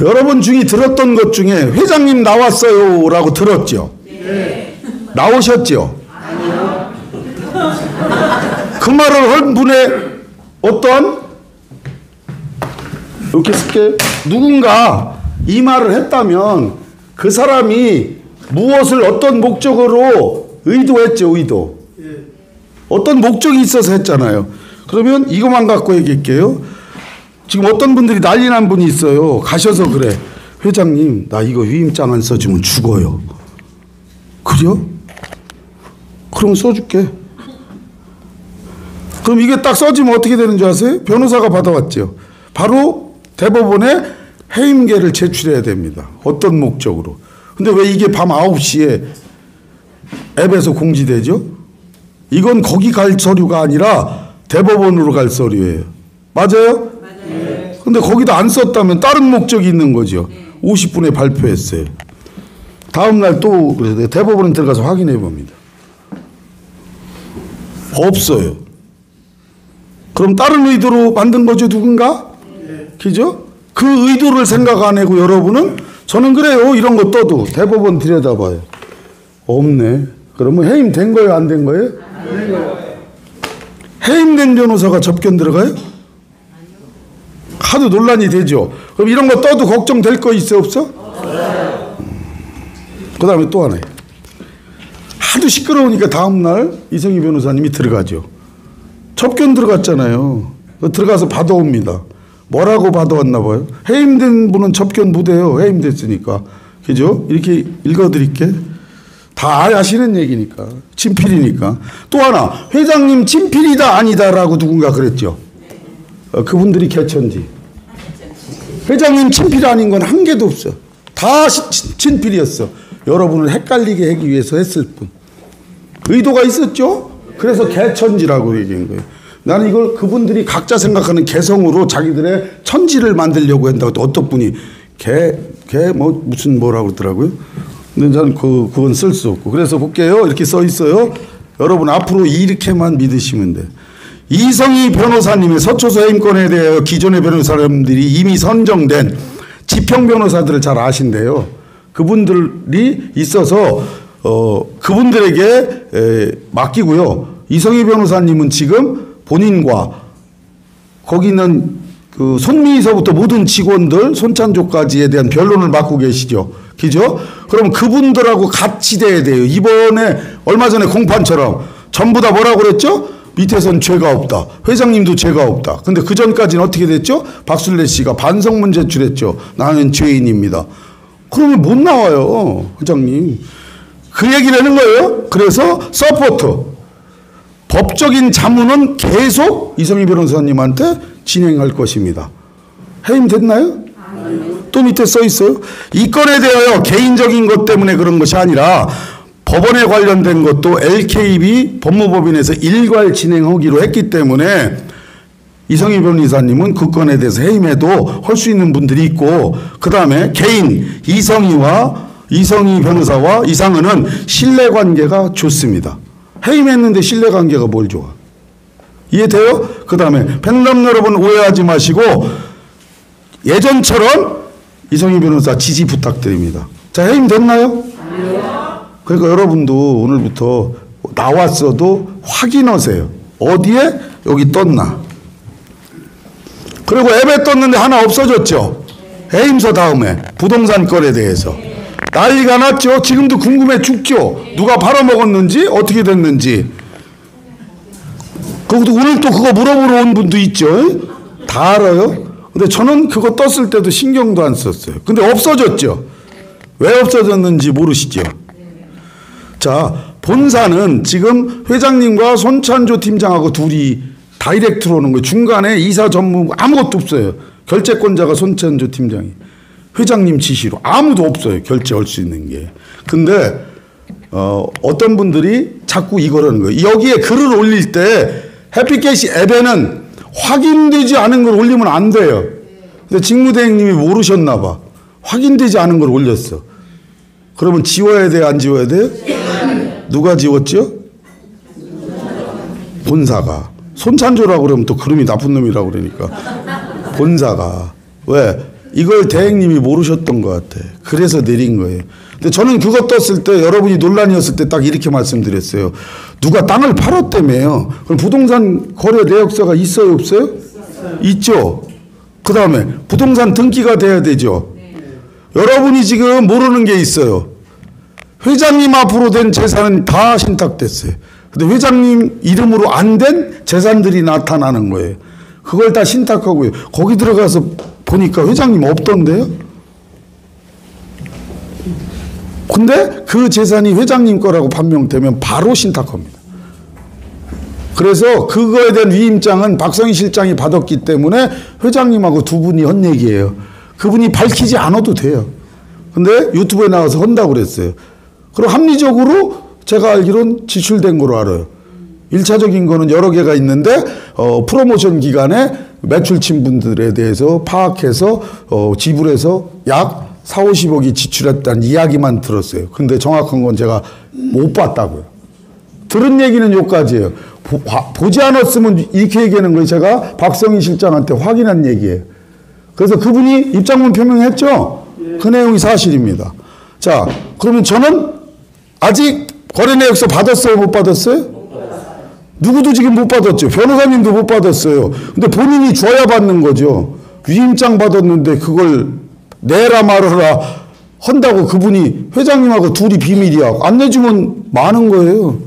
여러분 중에 들었던 것 중에 회장님 나왔어요 라고 들었죠? 네. 나오셨죠? 아니요. 그 말을 한 분의 어떤 이렇게 쓸게, 누군가 이 말을 했다면 그 사람이 무엇을 어떤 목적으로 의도했죠, 의도. 어떤 목적이 있어서 했잖아요. 그러면 이것만 갖고 얘기할게요. 지금 어떤 분들이 난리 난 분이 있어요. 가셔서 그래. 회장님, 나 이거 위임장 안 써주면 죽어요. 그래요? 그럼 써줄게. 그럼 이게 딱 써지면 어떻게 되는 줄 아세요? 변호사가 받아왔죠. 바로 대법원에 해임계를 제출해야 됩니다. 어떤 목적으로. 근데 왜 이게 밤 9시에 앱에서 공지되죠? 이건 거기 갈 서류가 아니라 대법원으로 갈 서류예요. 맞아요? 맞아요. 근데 거기다 안 썼다면 다른 목적이 있는 거죠. 50분에 발표했어요. 다음날 또 대법원에 들어가서 확인해 봅니다. 없어요. 그럼 다른 의도로 만든 거죠, 누군가? 그죠? 그 의도를 생각 안 하고 여러분은 저는 그래요. 이런 거 떠도 대법원 들여다봐요. 없네. 그러면 해임된 거예요? 안 된 거예요? 해임된 변호사가 접견 들어가요? 하도 논란이 되죠. 그럼 이런 거 떠도 걱정될 거 있어 없어? 그 다음에 또 하나요. 하도 시끄러우니까 다음날 이성희 변호사님이 들어가죠. 접견 들어갔잖아요. 들어가서 받아옵니다. 뭐라고 받아왔나 봐요. 해임된 분은 접견 못해요. 해임됐으니까. 그죠? 이렇게 읽어드릴게. 다 아시는 얘기니까. 친필이니까. 또 하나. 회장님 친필이다 아니다라고 누군가 그랬죠. 그분들이 개천지. 회장님 친필 아닌 건 한 개도 없어. 다 친필이었어. 여러분을 헷갈리게 하기 위해서 했을 뿐. 의도가 있었죠? 그래서 개천지라고 얘기한 거예요. 나는 이걸 그분들이 각자 생각하는 개성으로 자기들의 천지를 만들려고 한다고. 또 어떤 분이 뭐 무슨 뭐라고 그러더라고요. 근데 저는 그건 쓸 수 없고. 그래서 볼게요. 이렇게 써 있어요. 여러분 앞으로 이렇게만 믿으시면 돼. 이성희 변호사님의 서초소 해임권에 대하여 기존의 변호사님들이 이미 선정된 지평 변호사들을 잘 아신대요. 그분들이 있어서 그분들에게 맡기고요. 이성희 변호사님은 지금 본인과 거기 있는 그 손미서부터 모든 직원들 손찬조까지에 대한 변론을 맡고 계시죠. 그죠? 그럼 그분들하고 같이 돼야 돼요. 이번에 얼마 전에 공판처럼 전부 다 뭐라고 그랬죠? 밑에선 죄가 없다. 회장님도 죄가 없다. 근데 그 전까지는 어떻게 됐죠? 박순례 씨가 반성문 제출했죠. 나는 죄인입니다. 그러면 못 나와요, 회장님. 그 얘기를 하는 거예요. 그래서 서포트. 법적인 자문은 계속 이성희 변호사님한테 진행할 것입니다. 해임됐나요? 또 밑에 써 있어요. 이 건에 대하여 개인적인 것 때문에 그런 것이 아니라 법원에 관련된 것도 LKB 법무법인에서 일괄 진행하기로 했기 때문에 이성희 변호사님은 그 건에 대해서 해임해도 할 수 있는 분들이 있고, 그 다음에 개인 이성희 변호사와 이상은은 신뢰관계가 좋습니다. 해임했는데 신뢰관계가 뭘 좋아? 이해돼요? 그 다음에 팬덤 여러분 오해하지 마시고 예전처럼 이성희 변호사 지지 부탁드립니다. 자, 해임됐나요? 그러니까 여러분도 오늘부터 나왔어도 확인하세요. 어디에? 여기 떴나? 그리고 앱에 떴는데 하나 없어졌죠? 해임서 다음에 부동산 건에 대해서 난리가 났죠? 지금도 궁금해 죽죠? 누가 팔아먹었는지 어떻게 됐는지. 그리고 오늘 또 그거 물어보러 온 분도 있죠? 다 알아요? 근데 저는 그거 떴을 때도 신경도 안 썼어요. 근데 없어졌죠? 왜 없어졌는지 모르시죠? 자, 본사는 지금 회장님과 손찬조 팀장하고 둘이 다이렉트로 오는 거예요. 중간에 이사 전문 아무것도 없어요. 결재권자가 손찬조 팀장이. 회장님 지시로 아무도 없어요. 결제할 수 있는 게. 근데 어떤 분들이 자꾸 이걸 하는 거예요. 여기에 글을 올릴 때 해피캐시 앱에는 확인되지 않은 걸 올리면 안 돼요. 근데 직무대행님이 모르셨나 봐. 확인되지 않은 걸 올렸어. 그러면 지워야 돼, 안 지워야 돼? 누가 지웠죠? 본사가. 손찬조라고 그러면 또 그름이 나쁜 놈이라고 그러니까. 본사가. 왜? 이걸 대행님이 모르셨던 것 같아. 그래서 내린 거예요. 근데 저는 그거 떴을 때 여러분이 논란이었을 때 딱 이렇게 말씀드렸어요. 누가 땅을 팔았다며요. 그럼 부동산 거래 내역서가 있어요, 없어요? 있죠. 그 다음에 부동산 등기가 돼야 되죠. 여러분이 지금 모르는 게 있어요. 회장님 앞으로 된 재산은 다 신탁됐어요. 근데 회장님 이름으로 안 된 재산들이 나타나는 거예요. 그걸 다 신탁하고요. 거기 들어가서 보니까 회장님 없던데요? 근데 그 재산이 회장님 거라고 판명되면 바로 신탁합니다. 그래서 그거에 대한 위임장은 박성희 실장이 받았기 때문에 회장님하고 두 분이 한 얘기예요. 그분이 밝히지 않아도 돼요. 근데 유튜브에 나와서 한다고 그랬어요. 그리고 합리적으로 제가 알기로는 지출된 거로 알아요. 1차적인 거는 여러 개가 있는데 프로모션 기간에 매출친 분들에 대해서 파악해서 지불해서 약 4, 50억이 지출했다는 이야기만 들었어요. 근데 정확한 건 제가 못 봤다고요. 들은 얘기는 여기까지예요. 보지 않았으면 이렇게 얘기하는 거예요. 제가 박성희 실장한테 확인한 얘기예요. 그래서 그분이 입장문 표명했죠? 그 내용이 사실입니다. 자, 그러면 저는 아직 거래내역서 받았어요? 못 받았어요? 누구도 지금 못 받았죠. 변호사님도 못 받았어요. 근데 본인이 줘야 받는 거죠. 위임장 받았는데 그걸 내라 말아라 한다고 그분이 회장님하고 둘이 비밀이야. 안 내주면 많은 거예요.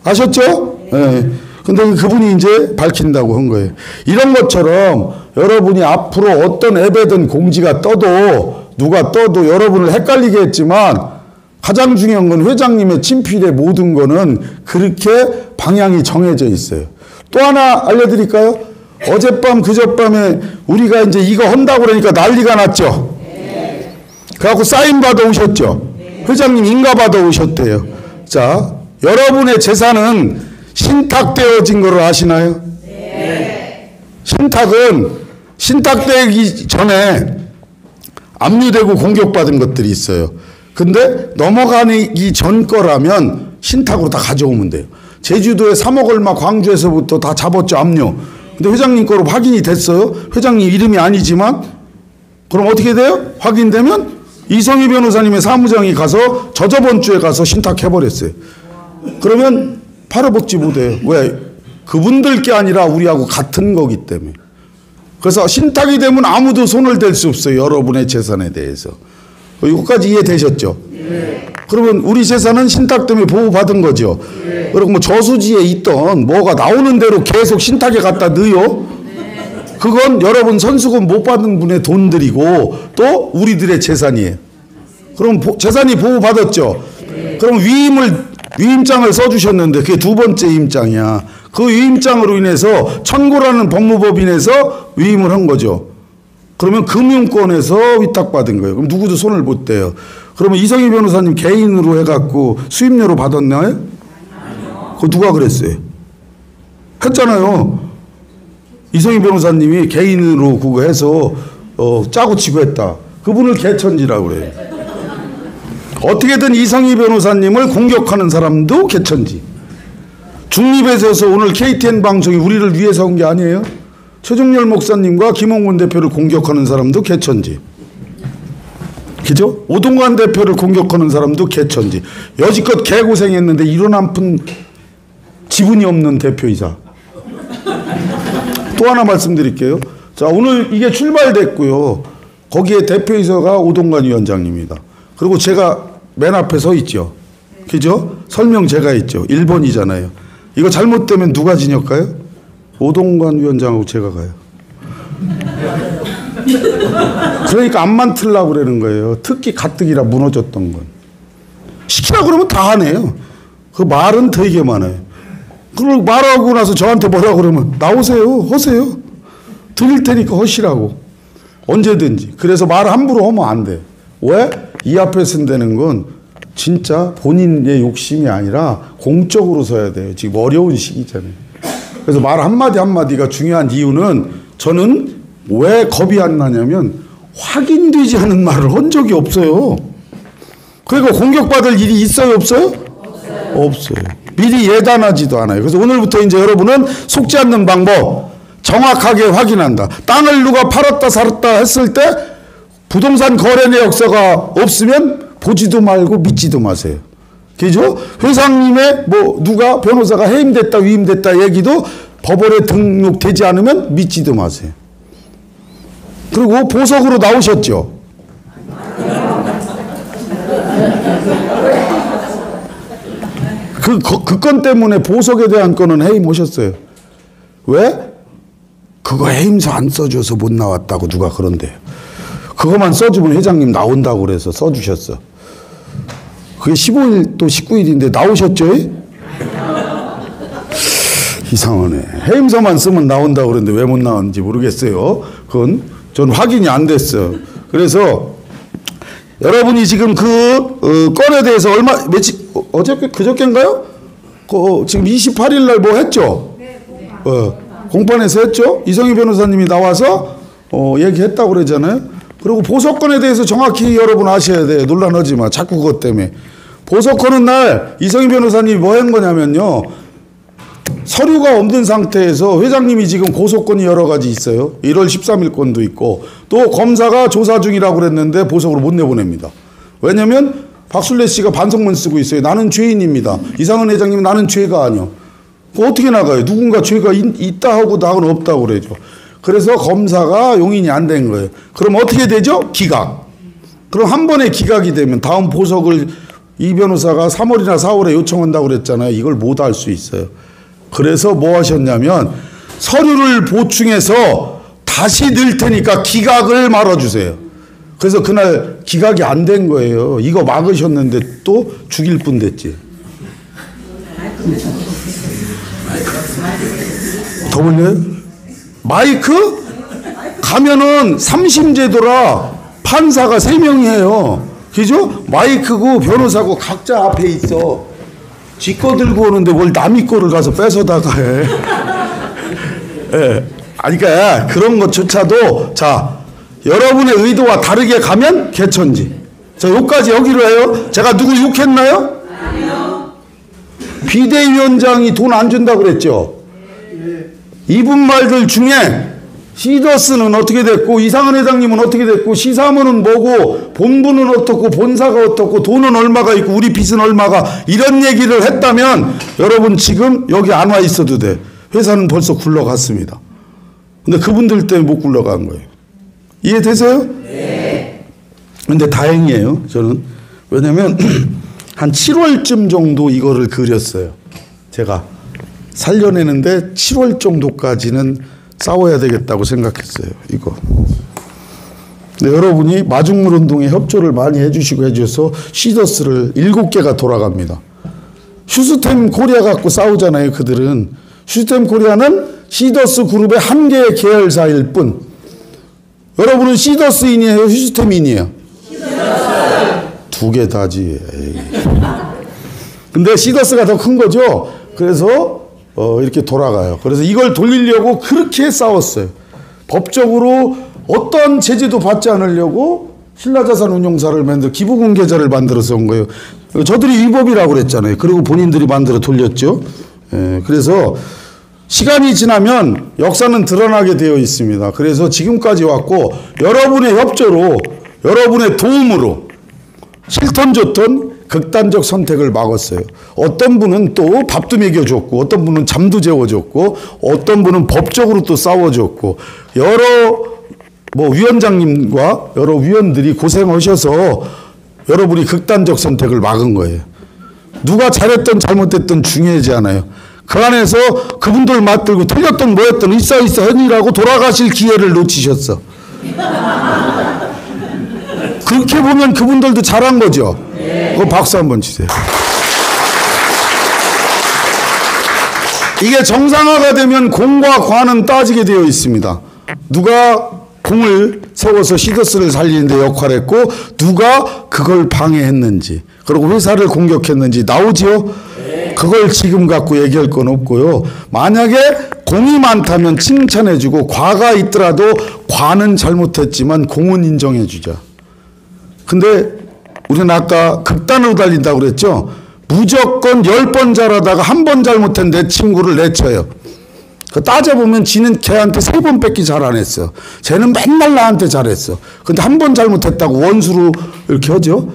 아셨죠? 네. 근데 그분이 이제 밝힌다고 한 거예요. 이런 것처럼 여러분이 앞으로 어떤 앱에든 공지가 떠도 누가 떠도 여러분을 헷갈리게 했지만 가장 중요한 건 회장님의 친필의 모든 거는 그렇게 방향이 정해져 있어요. 또 하나 알려드릴까요? 어젯밤 그젯밤에 우리가 이제 이거 한다고 그러니까 난리가 났죠. 그래갖고 사인 받아 오셨죠. 회장님 인가 받아 오셨대요. 자, 여러분의 재산은 신탁되어진 걸 아시나요? 신탁은 신탁되기 전에 압류되고 공격받은 것들이 있어요. 근데 넘어가기 전 거라면 신탁으로 다 가져오면 돼요. 제주도에 3억 얼마 광주에서부터 다 잡았죠, 압류. 근데 회장님 거로 확인이 됐어요. 회장님 이름이 아니지만 그럼 어떻게 돼요? 확인되면 이성희 변호사님의 사무장이 가서 저저번 주에 가서 신탁해버렸어요. 그러면 팔아먹지 못해요. 왜? 그분들 게 아니라 우리하고 같은 거기 때문에. 그래서 신탁이 되면 아무도 손을 댈 수 없어요. 여러분의 재산에 대해서. 이거까지 이해되셨죠? 그러면 우리 재산은 신탁 때문에 보호받은 거죠. 그리고 뭐 저수지에 있던 뭐가 나오는 대로 계속 신탁에 갖다 넣어요. 그건 여러분 선수금 못 받은 분의 돈들이고 또 우리들의 재산이에요. 그럼 재산이 보호받았죠? 그럼 위임장을 써주셨는데 그게 두 번째 위임장이야. 그 위임장으로 인해서 천고라는 법무법인에서 위임을 한 거죠. 그러면 금융권에서 위탁받은 거예요. 그럼 누구도 손을 못 대요. 그러면 이성희 변호사님 개인으로 해갖고 수임료로 받았나요? 그거 누가 그랬어요? 했잖아요. 이성희 변호사님이 개인으로 그거 해서 짜고 치고 했다. 그분을 개천지라고 그래요. 어떻게든 이성희 변호사님을 공격하는 사람도 개천지. 중립에서 오늘 KTN 방송이 우리를 위해서 온 게 아니에요? 최종열 목사님과 김홍곤 대표를 공격하는 사람도 개천지. 그죠? 오동관 대표를 공격하는 사람도 개천지. 여지껏 개고생했는데 이런 한 푼 지분이 없는 대표이사. 또 하나 말씀드릴게요. 자, 오늘 이게 출발됐고요. 거기에 대표이사가 오동관 위원장입니다. 그리고 제가 맨 앞에 서 있죠. 그죠? 설명 제가 했죠. 1번이잖아요. 이거 잘못되면 누가 진역가요? 오동관 위원장하고 제가 가요. 그러니까 안만 틀라고 그러는 거예요. 특히 가뜩이라 무너졌던 건. 시키라고 그러면 다 하네요. 그 말은 되게 많아요. 그리고 말하고 나서 저한테 뭐라고 그러면 나오세요. 하세요. 드릴 테니까 하시라고. 언제든지. 그래서 말 함부로 하면 안 돼. 왜? 이 앞에 쓴다는 건 진짜 본인의 욕심이 아니라 공적으로 서야 돼요. 지금 어려운 시기잖아요. 그래서 말 한마디 한마디가 중요한 이유는 저는 왜 겁이 안 나냐면 확인되지 않은 말을 한 적이 없어요. 그러니까 공격받을 일이 있어요? 없어요? 없어요. 미리 예단하지도 않아요. 그래서 오늘부터 이제 여러분은 속지 않는 방법 정확하게 확인한다. 땅을 누가 팔았다 살았다 했을 때 부동산 거래 내역서가 없으면 보지도 말고 믿지도 마세요. 그죠? 회장님의 누가 변호사가 해임됐다 위임됐다 얘기도 법원에 등록되지 않으면 믿지도 마세요. 그리고 보석으로 나오셨죠? 그 건 때문에 보석에 대한 건은 해임하셨어요. 왜? 그거 해임서 안 써줘서 못 나왔다고 누가 그런대요. 그거만 써주면 회장님 나온다고 그래서 써주셨어. 그게 15일 또 19일인데 나오셨죠? 이상하네. 해임서만 쓰면 나온다고 그랬는데 왜 못 나왔는지 모르겠어요. 그건 전 확인이 안 됐어요. 그래서 여러분이 지금 그 건에 대해서 며칠 그저께인가요? 지금 28일 날 뭐 했죠? 공판에서 했죠? 이성희 변호사님이 나와서 얘기했다고 그러잖아요. 그리고 보석건에 대해서 정확히 여러분 아셔야 돼요. 논란하지 마. 자꾸 그것 때문에. 보석건은 날 이성희 변호사님이 뭐 한 거냐면요. 서류가 없는 상태에서 회장님이 지금 고소건이 여러 가지 있어요. 1월 13일 건도 있고 또 검사가 조사 중이라고 그랬는데 보석으로 못 내보냅니다. 왜냐면 박순례 씨가 반성문 쓰고 있어요. 나는 죄인입니다. 이상은 회장님은 나는 죄가 아니요. 그거 어떻게 나가요? 누군가 죄가 있다 하고 나는 없다고 그러죠. 그래서 검사가 용인이 안 된 거예요. 그럼 어떻게 되죠? 기각. 그럼 한 번에 기각이 되면 다음 보석을 이 변호사가 3월이나 4월에 요청한다고 그랬잖아요. 이걸 못 할 수 있어요. 그래서 뭐 하셨냐면 서류를 보충해서 다시 넣을 테니까 기각을 말아주세요. 그래서 그날 기각이 안 된 거예요. 이거 막으셨는데 또 죽일 뿐 됐지. 더 볼래요? 마이크? 가면은 3심제도라 판사가 3명이에요. 그죠? 마이크고 변호사고 각자 앞에 있어. 지 거 들고 오는데 뭘 남의 거를 가서 뺏어다가 해. 예. 아니, 그러니까 그런 것조차도 자, 여러분의 의도와 다르게 가면 개천지. 자, 여기로 해요. 제가 누구 욕했나요? 아니요. 비대위원장이 돈 안 준다고 그랬죠? 이분 말들 중에 시더스는 어떻게 됐고 이상은 회장님은 어떻게 됐고 시사무는 뭐고 본부는 어떻고 본사가 어떻고 돈은 얼마가 있고 우리 빚은 얼마가 이런 얘기를 했다면 여러분 지금 여기 안 와 있어도 돼. 회사는 벌써 굴러갔습니다. 근데 그분들 때문에 못 굴러간 거예요. 이해되세요? 네. 근데 다행이에요. 저는. 왜냐면 한 7월쯤 정도 이거를 그렸어요. 제가 살려내는데 7월 정도까지는 싸워야 되겠다고 생각했어요. 이거. 네, 여러분이 마중물 운동에 협조를 많이 해주시고 해주셔서 시더스를 7개가 돌아갑니다. 휴스템 코리아 갖고 싸우잖아요. 그들은. 휴스템 코리아는 시더스 그룹의 한 개의 계열사일 뿐. 여러분은 시더스인이에요? 휴스템인이에요? 두 개 다지. 근데 시더스가 더 큰 거죠. 그래서 이렇게 돌아가요. 그래서 이걸 돌리려고 그렇게 싸웠어요. 법적으로 어떤 제재도 받지 않으려고 신라자산운용사를 기부공개자를 만들어서 온 거예요. 저들이 위법이라고 그랬잖아요. 그리고 본인들이 만들어 돌렸죠. 그래서 시간이 지나면 역사는 드러나게 되어 있습니다. 그래서 지금까지 왔고 여러분의 협조로 여러분의 도움으로 싫던 좋던 극단적 선택을 막았어요. 어떤 분은 또 밥도 먹여줬고 어떤 분은 잠도 재워줬고 어떤 분은 법적으로 또 싸워줬고 여러 위원장님과 여러 위원들이 고생하셔서 여러분이 극단적 선택을 막은 거예요. 누가 잘했든 잘못됐든 중요하지 않아요. 그 안에서 그분들 맞들고 틀렸든 뭐였든 있어 하니라고 돌아가실 기회를 놓치셨어. 그렇게 보면 그분들도 잘한 거죠. 그거 박수 한번 주세요. 이게 정상화가 되면 공과 과는 따지게 되어 있습니다. 누가 공을 세워서 시더스를 살리는데 역할했고 누가 그걸 방해했는지 그리고 회사를 공격했는지 나오지요? 그걸 지금 갖고 얘기할 건 없고요. 만약에 공이 많다면 칭찬해주고 과가 있더라도 과는 잘못했지만 공은 인정해주자. 근데 우리는 아까 극단으로 달린다고 그랬죠. 무조건 10번 잘하다가 한 번 잘못한 내 친구를 내쳐요. 따져보면 지는 걔한테 3번밖에 잘 안 했어. 쟤는 맨날 나한테 잘했어. 근데 한 번 잘못했다고 원수로 이렇게 하죠.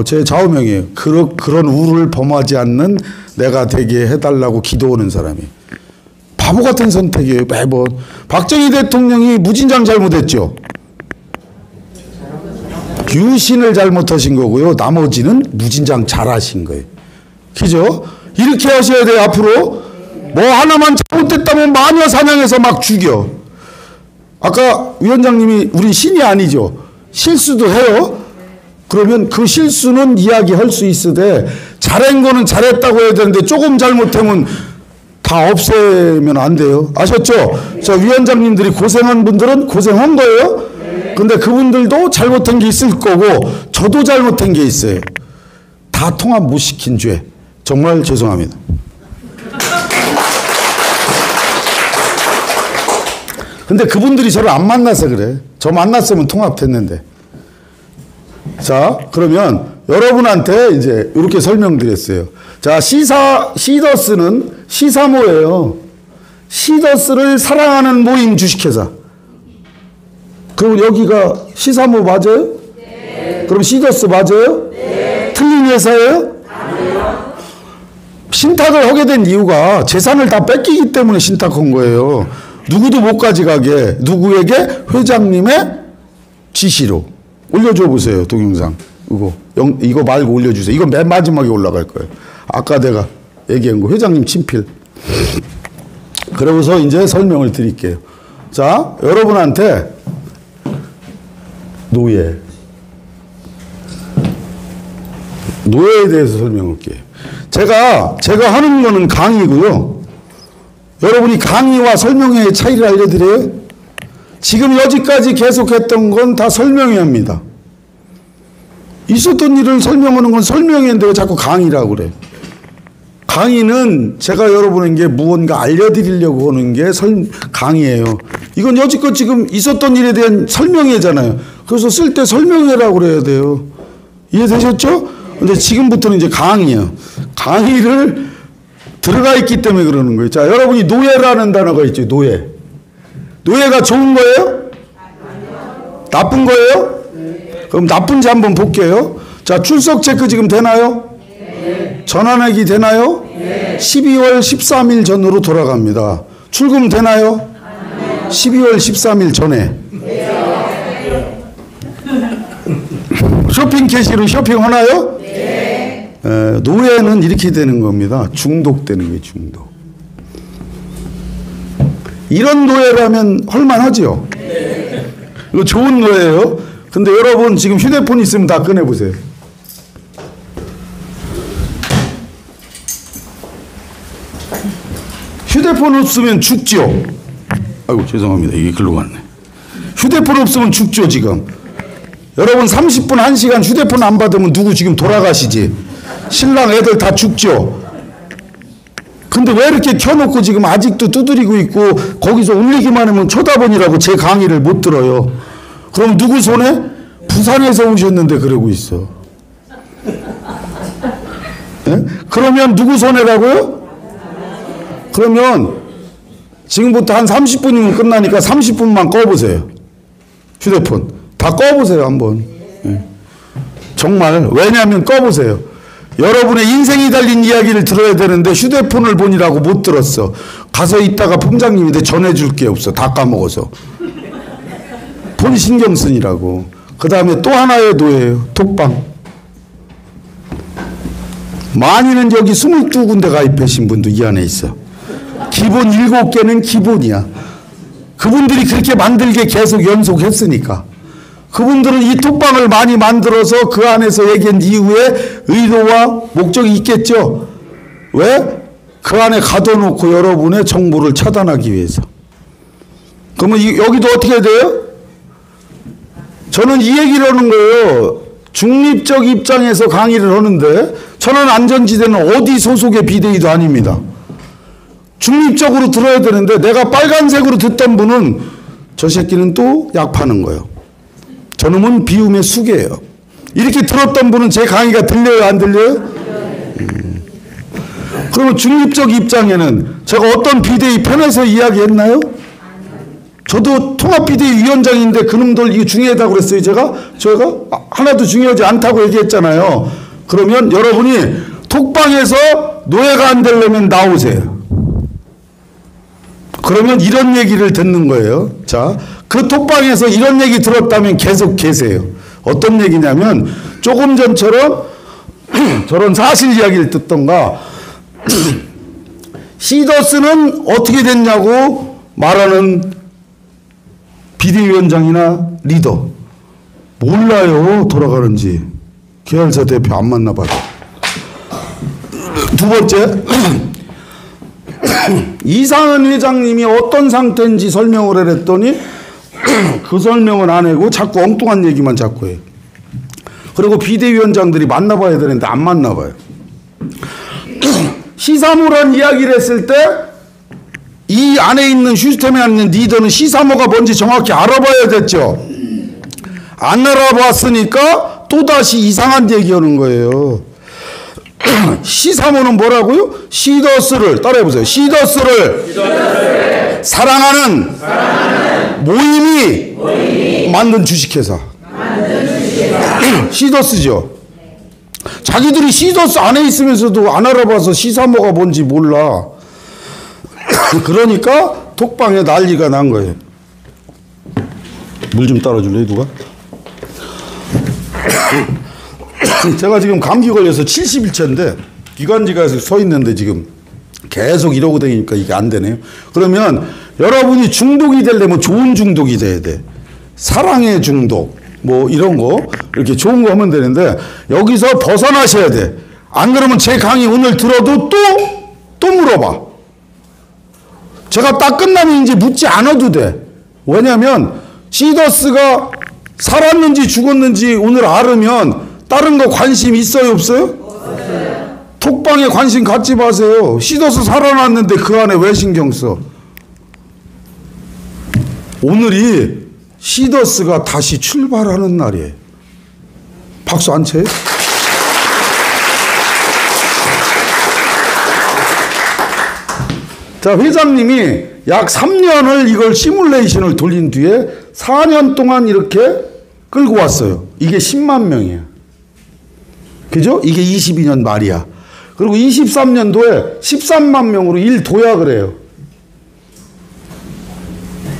제 좌우명이에요. 그런 우를 범하지 않는 내가 되게 해달라고 기도하는 사람이. 바보 같은 선택이에요. 매번. 박정희 대통령이 무진장 잘못했죠. 유신을 잘못하신 거고요. 나머지는 무진장 잘하신 거예요. 그죠? 이렇게 하셔야 돼요. 앞으로. 뭐 하나만 잘못됐다면 마녀 사냥해서 막 죽여. 아까 위원장님이 우리 신이 아니죠. 실수도 해요. 그러면 그 실수는 이야기할 수 있으되 잘한 거는 잘했다고 해야 되는데 조금 잘못하면 다 없애면 안 돼요. 아셨죠? 자, 위원장님들이 고생한 분들은 고생한 거예요. 근데 그분들도 잘못한 게 있을 거고 저도 잘못한 게 있어요. 다 통합 못 시킨 죄. 정말 죄송합니다. 근데 그분들이 저를 안 만나서 그래. 저 만났으면 통합됐는데. 자, 그러면 여러분한테 이제 이렇게 설명드렸어요. 자, 시더스는 시사모예요. 시더스를 사랑하는 모임 주식회사. 그럼 여기가 시사모 맞아요? 네. 그럼 시더스 맞아요? 네. 틀린 회사예요? 아니요. 신탁을 하게 된 이유가 재산을 다 뺏기기 때문에 신탁한 거예요. 누구도 못 가져가게. 누구에게? 회장님의 지시로. 올려줘 보세요. 동영상. 이거 말고 올려주세요. 이건 맨 마지막에 올라갈 거예요. 아까 내가 얘기한 거. 회장님 친필. 그러고서 이제 설명을 드릴게요. 자, 여러분한테 노예에 대해서 설명할게요. 제가 하는 거는 강의고요. 여러분이 강의와 설명회의 차이를 알려드려요. 지금 여지까지 계속했던 건 다 설명회입니다. 있었던 일을 설명하는 건 설명회인데 왜 자꾸 강의라고 그래. 강의는 제가 여러분에게 무언가 알려드리려고 하는 게 강의예요. 이건 여지껏 지금 있었던 일에 대한 설명회잖아요. 그래서 쓸 때 설명회라고 그래야 돼요. 이해되셨죠? 근데 지금부터는 이제 강의예요. 강의를 들어가 있기 때문에 그러는 거예요. 자, 여러분이 노예라는 단어가 있죠. 노예. 노예가 좋은 거예요? 나쁜 거예요? 그럼 나쁜지 한번 볼게요. 자, 출석 체크 지금 되나요? 전환액이 되나요? 12월 13일 전으로 돌아갑니다. 출금 되나요? 12월 13일 전에. 쇼핑 캐시로 쇼핑하나요? 노예는 이렇게 되는 겁니다. 중독되는 게 중독. 이런 노예라면 할만하죠? 이거 좋은 거예요. 근데 여러분 지금 휴대폰 있으면 다 꺼내보세요. 휴대폰 없으면 죽죠. 아이고 죄송합니다. 이게 글로 갔네. 휴대폰 없으면 죽죠 지금. 여러분 30분 1시간 휴대폰 안 받으면 누구 지금 돌아가시지. 신랑 애들 다 죽죠. 근데 왜 이렇게 켜놓고 지금 아직도 두드리고 있고 거기서 울리기만 하면 쳐다보니라고 제 강의를 못 들어요. 그럼 누구 손에? 부산에서 오셨는데 그러고 있어. 네? 그러면 누구 손해라고요? 그러면 지금부터 한 30분이면 끝나니까 30분만 꺼보세요. 휴대폰 다 꺼보세요 한번. 네. 정말 왜냐하면 꺼보세요. 여러분의 인생이 달린 이야기를 들어야 되는데 휴대폰을 보니라고 못 들었어. 가서 있다가 품장님한테 전해줄 게 없어. 다 까먹어서. 폰 신경 쓰니라고. 그 다음에 또 하나의 노예예요. 톡방. 많이는 여기 22군데 가입하신 분도 이 안에 있어. 기본 7개는 기본이야. 그분들이 그렇게 만들게 계속 연속했으니까. 그분들은 이 톡방을 많이 만들어서 그 안에서 얘기한 이후에 의도와 목적이 있겠죠. 왜? 그 안에 가둬놓고 여러분의 정보를 차단하기 위해서. 그러면 여기도 어떻게 해야 돼요? 저는 이 얘기를 하는 거예요. 중립적 입장에서 강의를 하는데 저는 안전지대는 어디 소속의 비대위도 아닙니다. 중립적으로 들어야 되는데 내가 빨간색으로 듣던 분은 저 새끼는 또 약 파는 거예요. 저놈은 비움의 수계예요. 이렇게 들었던 분은 제 강의가 들려요, 안 들려요? 그러면 중립적 입장에는 제가 어떤 비대위 편에서 이야기했나요? 저도 통합비대위 위원장인데 그놈들 이거 중요하다고 그랬어요, 제가 하나도 중요하지 않다고 얘기했잖아요. 그러면 여러분이 톡방에서 노예가 안 되려면 나오세요. 그러면 이런 얘기를 듣는 거예요. 자, 그 톡방에서 이런 얘기 들었다면 계속 계세요. 어떤 얘기냐면 조금 전처럼 저런 사실 이야기를 듣던가 시더스는 어떻게 됐냐고 말하는 비대위원장이나 리더 몰라요. 돌아가는지. 계열사 대표 안 만나봐도. 두 번째 이상은 회장님이 어떤 상태인지 설명을 했더니 그 설명은 안 하고 자꾸 엉뚱한 얘기만 자꾸 해요. 그리고 비대위원장들이 만나봐야 되는데 안 만나봐요. 시사모란 이야기를 했을 때 이 안에 있는 시스템에 있는 리더는 시사모가 뭔지 정확히 알아봐야 됐죠. 안 알아봤으니까 또다시 이상한 얘기하는 거예요. 시사모는 뭐라고요? 시더스를 따라해보세요. 시더스를 사랑하는 모임이 만든 주식회사. 시더스죠. 자기들이 시더스 안에 있으면서도 안 알아봐서 시사모가 뭔지 몰라. 그러니까 톡방에 난리가 난 거예요. 물 좀 따라줄래요, 누가? 제가 지금 감기 걸려서 70일째인데 기관지가 서 있는데 지금 계속 이러고 다니니까 이게 안 되네요. 그러면 여러분이 중독이 되려면 좋은 중독이 돼야 돼. 사랑의 중독 뭐 이런 거 이렇게 좋은 거 하면 되는데 여기서 벗어나셔야 돼. 안 그러면 제 강의 오늘 들어도 또 물어봐. 제가 딱 끝나면 이제 묻지 않아도 돼. 왜냐면 시더스가 살았는지 죽었는지 오늘 알으면 다른 거 관심 있어요, 없어요? 없어요. 톡방에 관심 갖지 마세요. 시더스 살아났는데 그 안에 왜 신경 써? 오늘이 시더스가 다시 출발하는 날이에요. 박수 안 쳐요? 자, 회장님이 약 3년을 이걸 시뮬레이션을 돌린 뒤에 4년 동안 이렇게 끌고 왔어요. 이게 10만 명이에요. 그죠? 이게 22년 말이야. 그리고 23년도에 13만 명으로 일 도약을 해요.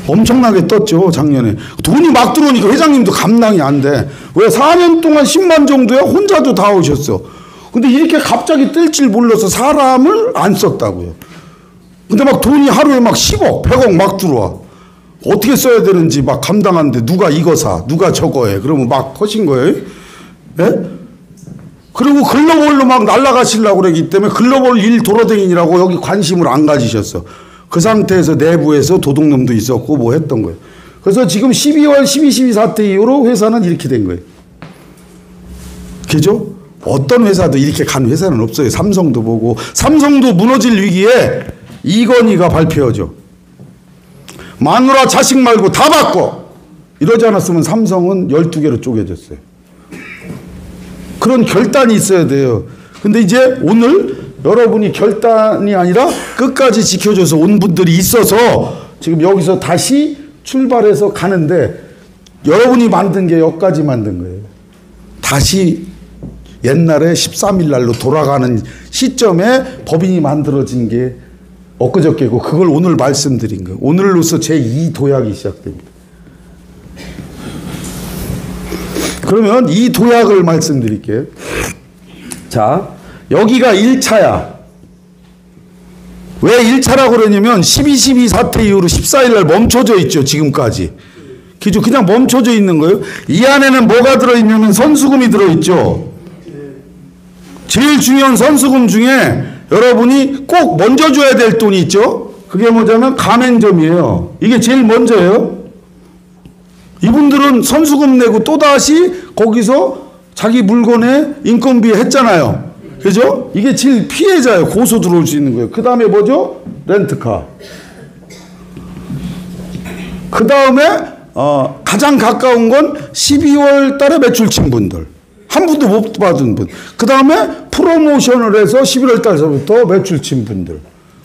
엄청나게 떴죠, 작년에. 돈이 막 들어오니까 회장님도 감당이 안 돼. 왜 4년 동안 10만 정도야? 혼자도 다 오셨어. 근데 이렇게 갑자기 뜰 줄 몰라서 사람을 안 썼다고요. 근데 막 돈이 하루에 막 10억, 100억 막 들어와. 어떻게 써야 되는지 막 감당하는데 누가 이거 사, 누가 저거 해. 그러면 막 터진 거예요. 예? 그리고 글로벌로 막 날아가시려고 그러기 때문에 글로벌 일 도로댕이라고 여기 관심을 안 가지셨어. 그 상태에서 내부에서 도둑놈도 있었고 뭐 했던 거예요. 그래서 지금 12월 12.12 사태 이후로 회사는 이렇게 된 거예요. 그죠? 어떤 회사도 이렇게 간 회사는 없어요. 삼성도 보고. 삼성도 무너질 위기에 이건희가 발표하죠. 마누라 자식 말고 다 바꿔. 이러지 않았으면 삼성은 12개로 쪼개졌어요. 그런 결단이 있어야 돼요. 근데 이제 오늘 여러분이 결단이 아니라 끝까지 지켜줘서 온 분들이 있어서 지금 여기서 다시 출발해서 가는데 여러분이 만든 게 여기까지 만든 거예요. 다시 옛날에 13일 날로 돌아가는 시점에 법인이 만들어진 게 엊그저께고 그걸 오늘 말씀드린 거예요. 오늘로서 제2도약이 시작됩니다. 그러면 이 도약을 말씀드릴게요. 자, 여기가 1차야. 왜 1차라고 그러냐면 12.12 사태 이후로 14일 날 멈춰져 있죠. 지금까지. 그냥 멈춰져 있는 거예요. 이 안에는 뭐가 들어있냐면 선수금이 들어있죠. 제일 중요한 선수금 중에 여러분이 꼭 먼저 줘야 될 돈이 있죠. 그게 뭐냐면 가맹점이에요. 이게 제일 먼저예요. 이분들은 선수금 내고 또다시 거기서 자기 물건에 인건비 했잖아요. 그죠? 이게 제일 피해자예요. 고소 들어올 수 있는 거예요. 그 다음에 뭐죠? 렌트카. 그 다음에 가장 가까운 건 12월 달에 매출 친 분들. 한 분도 못 받은 분. 그 다음에 프로모션을 해서 11월 달서부터 매출 친 분들.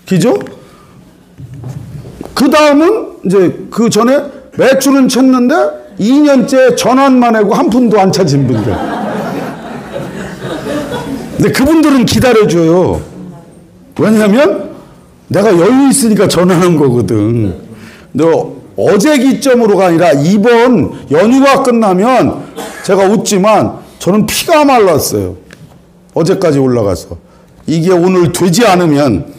그죠? 그 다음은 이제 그 전에 매출은 쳤는데 2년째 전환만 하고 한 푼도 안 찾은 분들. 근데 그분들은 기다려줘요. 왜냐하면 내가 여유 있으니까 전환한 거거든. 근데 어제 기점으로가 아니라 이번 연휴가 끝나면 제가 웃지만 저는 피가 말랐어요. 어제까지 올라가서. 이게 오늘 되지 않으면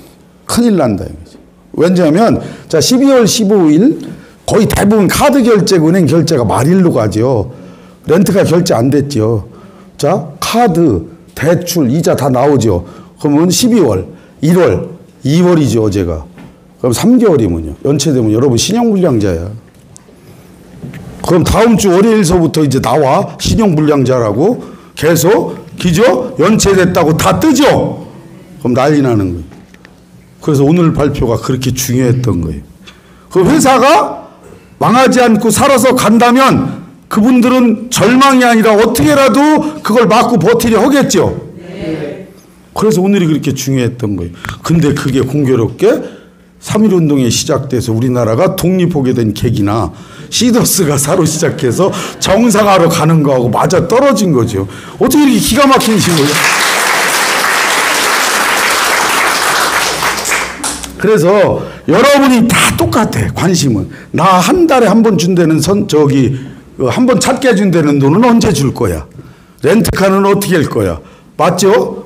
큰일 난다. 이거죠. 왜냐하면 자 12월 15일 거의 대부분 카드 결제고 은행 결제가 말일로 가죠. 렌트가 결제 안 됐죠. 자 카드, 대출, 이자 다 나오죠. 그러면 12월, 1월, 2월이죠 어제가. 그럼 3개월이면요. 연체되면 여러분 신용불량자야. 그럼 다음 주 월요일서부터 이제 나와 신용불량자라고 계속 기죠? 연체됐다고 다 뜨죠? 그럼 난리 나는 거예요. 그래서 오늘 발표가 그렇게 중요했던 거예요. 그 회사가 망하지 않고 살아서 간다면 그분들은 절망이 아니라 어떻게라도 그걸 막고 버티려 하겠죠. 그래서 오늘이 그렇게 중요했던 거예요. 근데 그게 공교롭게 3.1운동이 시작돼서 우리나라가 독립하게 된 계기나 시더스가 사로 시작해서 정상화로 가는 거하고 맞아 떨어진 거죠. 어떻게 이렇게 기가 막힌 식으로. 그래서 여러분이 다 똑같아. 관심은. 나 한 달에 한 번 준다는 한 번 찾게 해준다는 돈은 언제 줄 거야? 렌트카는 어떻게 할 거야? 맞죠?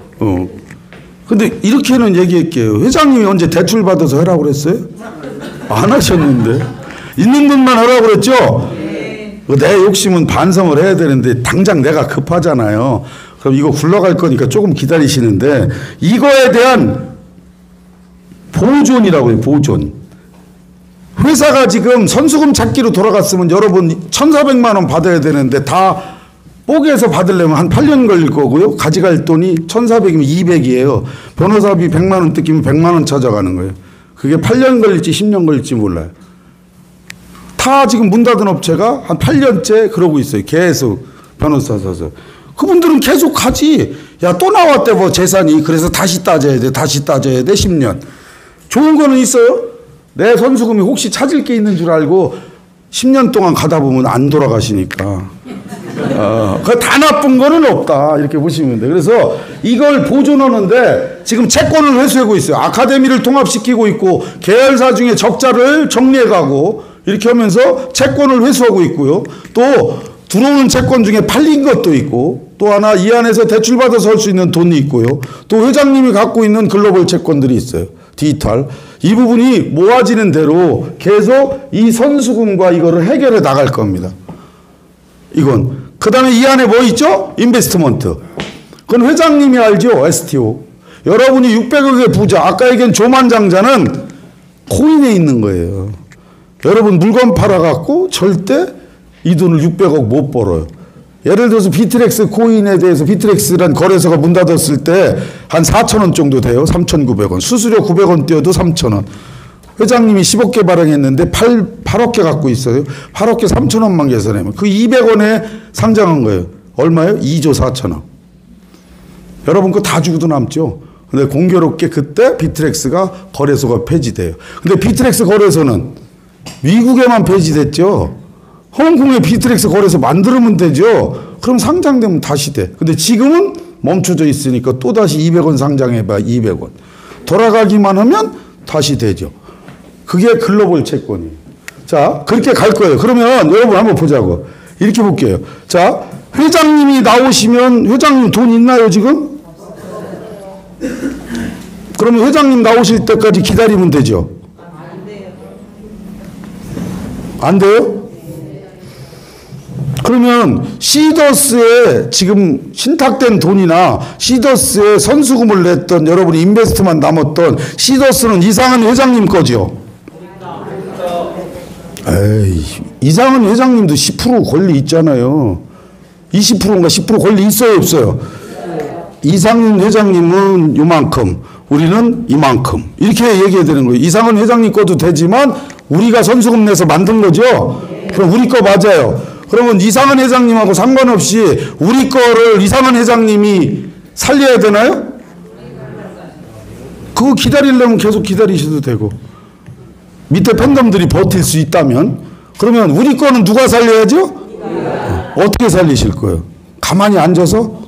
근데 이렇게는 얘기할게요. 회장님이 언제 대출 받아서 하라고 그랬어요? 안 하셨는데. 있는 분만 하라고 그랬죠? 내 욕심은 반성을 해야 되는데 당장 내가 급하잖아요. 그럼 이거 굴러갈 거니까 조금 기다리시는데 이거에 대한 보존이라고 해요. 보존. 회사가 지금 선수금 찾기로 돌아갔으면 여러분 1,400만 원 받아야 되는데 다 뽀개서 받으려면 한 8년 걸릴 거고요. 가져갈 돈이 1,400이면 200이에요. 변호사비 100만 원 뜯기면 100만 원 찾아가는 거예요. 그게 8년 걸릴지 10년 걸릴지 몰라요. 다 지금 문 닫은 업체가 한 8년째 그러고 있어요. 계속 변호사 사서. 그분들은 계속 가지. 야, 또 나왔대 뭐 재산이. 그래서 다시 따져야 돼. 다시 따져야 돼. 10년. 좋은 거는 있어요. 내 선수금이 혹시 찾을 게 있는 줄 알고 10년 동안 가다 보면 안 돌아가시니까. 그 다 나쁜 거는 없다. 이렇게 보시면 돼요. 그래서 이걸 보존하는데 지금 채권을 회수하고 있어요. 아카데미를 통합시키고 있고 계열사 중에 적자를 정리해가고 이렇게 하면서 채권을 회수하고 있고요. 또 들어오는 채권 중에 팔린 것도 있고 또 하나 이 안에서 대출받아서 할 수 있는 돈이 있고요. 또 회장님이 갖고 있는 글로벌 채권들이 있어요. 디지털. 이 부분이 모아지는 대로 계속 이 선수금과 이거를 해결해 나갈 겁니다. 이건. 그 다음에 이 안에 뭐 있죠? 인베스트먼트. 그건 회장님이 알죠? STO. 여러분이 600억의 부자, 아까 얘기한 조만장자는 코인에 있는 거예요. 여러분 물건 팔아갖고 절대 이 돈을 600억 못 벌어요. 예를 들어서 비트렉스 코인에 대해서 비트렉스란 거래소가 문 닫았을 때 한 4,000원 정도 돼요. 3,900원. 수수료 900원 띄어도 3,000원. 회장님이 10억 개 발행했는데 8억 개 갖고 있어요. 8억 개 3,000원만 계산하면 그 200원에 상장한 거예요. 얼마예요? 2조 4천억. 여러분 그거 다 주고도 남죠. 근데 공교롭게 그때 비트렉스가 거래소가 폐지돼요. 근데 비트렉스 거래소는 미국에만 폐지됐죠. 홍콩에 비트렉스 거래소 만들면 되죠. 그럼 상장되면 다시 돼. 근데 지금은 멈춰져 있으니까 또다시 200원 상장해봐. 200원. 돌아가기만 하면 다시 되죠. 그게 글로벌 채권이에요. 자, 그렇게 갈 거예요. 그러면 여러분 한번 보자고. 이렇게 볼게요. 자, 회장님이 나오시면 회장님 돈 있나요 지금? 그러면 회장님 나오실 때까지 기다리면 되죠? 안 돼요? 그러면 시더스에 지금 신탁된 돈이나 시더스에 선수금을 냈던 여러분이 인베스트만 남았던 시더스는 이상한 회장님 거죠? 에이, 이상한 회장님도 10% 권리 있잖아요. 20%인가 10% 권리 있어요 없어요? 이상한 회장님은 요만큼, 우리는 이만큼 이렇게 얘기해야 되는 거예요. 이상한 회장님 거도 되지만 우리가 선수금 내서 만든 거죠. 그럼 우리 거 맞아요. 그러면 이상한 회장님하고 상관없이 우리 거를 이상한 회장님이 살려야 되나요? 그거 기다리려면 계속 기다리셔도 되고, 밑에 팬덤들이 버틸 수 있다면, 그러면 우리 거는 누가 살려야죠? 어떻게 살리실 거예요? 가만히 앉아서?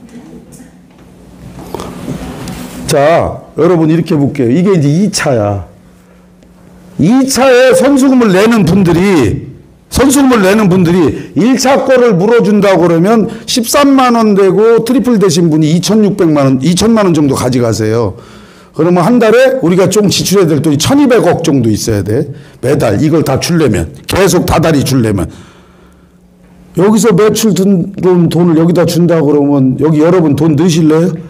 자, 여러분 이렇게 볼게요. 이게 이제 2차야. 2차에 선수금을 내는 분들이 1차 거를 물어준다고 그러면 13만 원 되고 트리플 되신 분이 2,600만 원, 2천만 원 정도 가져가세요. 그러면 한 달에 우리가 좀 지출해야 될 돈이 1,200억 정도 있어야 돼. 매달 이걸 다 주려면, 계속 다달이 주려면. 여기서 매출 들어온 돈을 여기다 준다고 그러면 여기 여러분 돈 넣으실래요?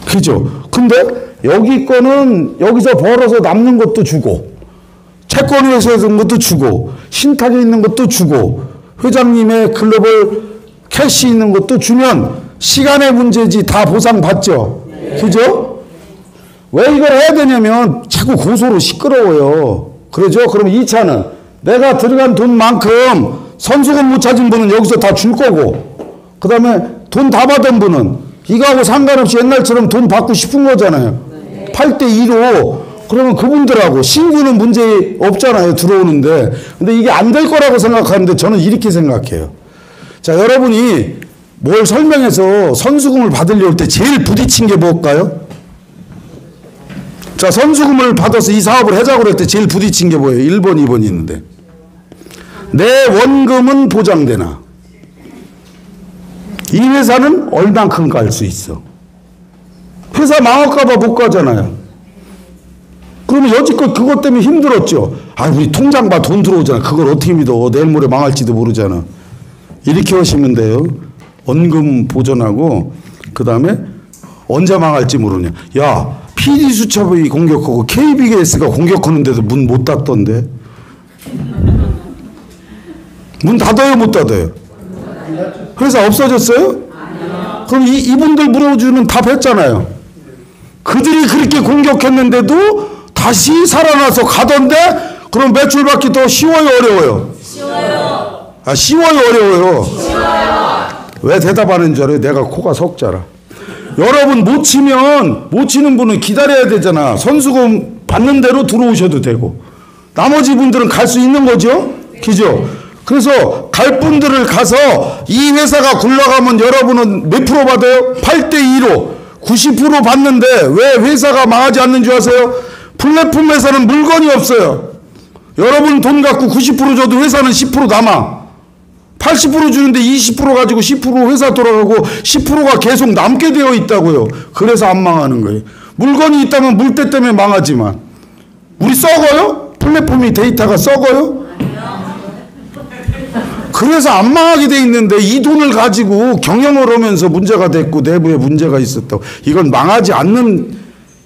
그죠? 근데 여기 거는 여기서 벌어서 남는 것도 주고, 채권회사에서 든 것도 주고, 신탁에 있는 것도 주고, 회장님의 글로벌 캐시 있는 것도 주면 시간의 문제지 다 보상받죠? 그죠? 왜 이걸 해야 되냐면 자꾸 고소로 시끄러워요. 그러죠? 그럼 2차는 내가 들어간 돈만큼 선수금 못 찾은 분은 여기서 다 줄 거고, 그 다음에 돈 다 받은 분은 이거하고 상관없이 옛날처럼 돈 받고 싶은 거잖아요. 8대2로. 그러면 그분들하고 신규는 문제 없잖아요. 들어오는데. 근데 이게 안 될 거라고 생각하는데 저는 이렇게 생각해요. 자, 여러분이 뭘 설명해서 선수금을 받으려올 때 제일 부딪힌 게 뭘까요? 자, 선수금을 받아서 이 사업을 하자고 그럴 때 제일 부딪힌 게 뭐예요? 1번, 2번이 있는데. 내 원금은 보장되나? 이 회사는 얼만큼 갈 수 있어? 회사 망할까봐 못 가잖아요. 그러면 여지껏 그것 때문에 힘들었죠. 아, 우리 통장 봐, 돈 들어오잖아. 그걸 어떻게 믿어? 내일 모레 망할지도 모르잖아. 이렇게 하시면 돼요. 원금 보전하고, 그 다음에 언제 망할지 모르냐. 야, PD수첩이 공격하고 KBS가 공격하는데도 문 못 닫던데. 문 닫아요, 못 닫아요? 회사 없어졌어요? 그럼 이분들 물어주는 답했잖아요. 그들이 그렇게 공격했는데도 다시 살아나서 가던데, 그럼 매출 받기 더 쉬워요, 어려워요? 쉬워요. 아, 쉬워요, 어려워요? 쉬워요. 왜 대답하는 줄 알아요? 내가 코가 석자라. 여러분 못 치는 분은 기다려야 되잖아. 선수금 받는 대로 들어오셔도 되고, 나머지 분들은 갈 수 있는 거죠? 그죠? 그래서 갈 분들을 가서 이 회사가 굴러가면 여러분은 몇 프로 받아요? 8대2로 90% 받는데 왜 회사가 망하지 않는 줄 아세요? 플랫폼 회사는 물건이 없어요. 여러분 돈 갖고 90% 줘도 회사는 10% 남아. 80% 주는데 20% 가지고 10% 회사 돌아가고 10%가 계속 남게 되어 있다고요. 그래서 안 망하는 거예요. 물건이 있다면 물때 때문에 망하지만 우리 썩어요? 플랫폼이 데이터가 썩어요? 그래서 안 망하게 돼 있는데 이 돈을 가지고 경영을 하면서 문제가 됐고 내부에 문제가 있었다고. 이건 망하지 않는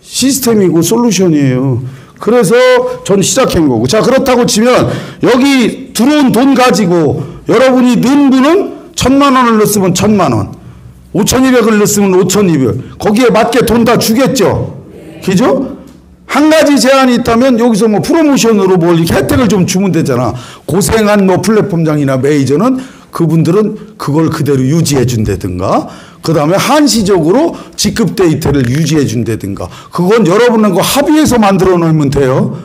시스템이고 솔루션이에요. 그래서 전 시작한 거고. 자, 그렇다고 치면 여기 들어온 돈 가지고 여러분이 넣은 분은 1,000만 원을 넣었으면 1,000만 원, 5,200을 넣었으면 5,200. 거기에 맞게 돈 다 주겠죠. 그죠? 한 가지 제한이 있다면 여기서 뭐 프로모션으로 뭘 이렇게 혜택을 좀 주면 되잖아. 고생한 뭐 플랫폼장이나 매니저는 그분들은 그걸 그대로 유지해 준다든가, 그 다음에 한시적으로 직급 데이터를 유지해 준다든가, 그건 여러분하고 합의해서 만들어 놓으면 돼요.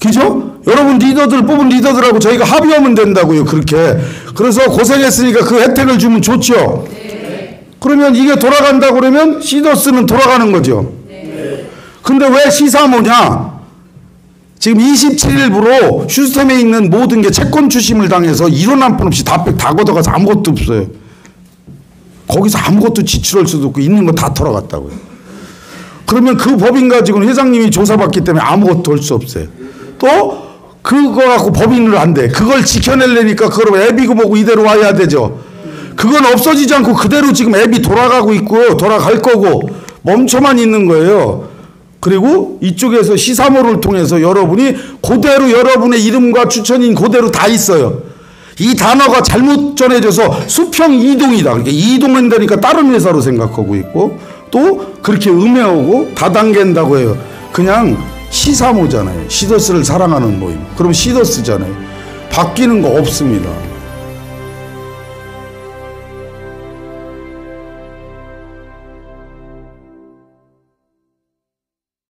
그죠? 여러분 리더들 뽑은 리더들하고 저희가 합의하면 된다고요. 그렇게. 그래서 고생했으니까 그 혜택을 주면 좋죠. 그러면 이게 돌아간다고 그러면 시더스는 돌아가는 거죠. 근데 왜 시사모냐? 지금 27일부로 시스템에 있는 모든 게 채권 추심을 당해서 이론 한 푼 없이 다 걷어가서 아무것도 없어요. 거기서 아무것도 지출할 수도 없고 있는 거 다 털어갔다고요. 그러면 그 법인 가지고는 회장님이 조사받기 때문에 아무것도 할 수 없어요. 또 그거 갖고 법인을 안 돼. 그걸 지켜내려니까 그걸 앱이고 뭐고 이대로 와야 되죠. 그건 없어지지 않고 그대로 지금 앱이 돌아가고 있고 돌아갈 거고 멈춰만 있는 거예요. 그리고 이쪽에서 시사모를 통해서 여러분이 그대로 여러분의 이름과 추천인 그대로 다 있어요. 이 단어가 잘못 전해져서 수평 이동이다. 그러니까 이동한다니까 다른 회사로 생각하고 있고 또 그렇게 음해하고 다단계한다고 해요. 그냥 시사모잖아요. 시더스를 사랑하는 모임. 그럼 시더스잖아요. 바뀌는 거 없습니다.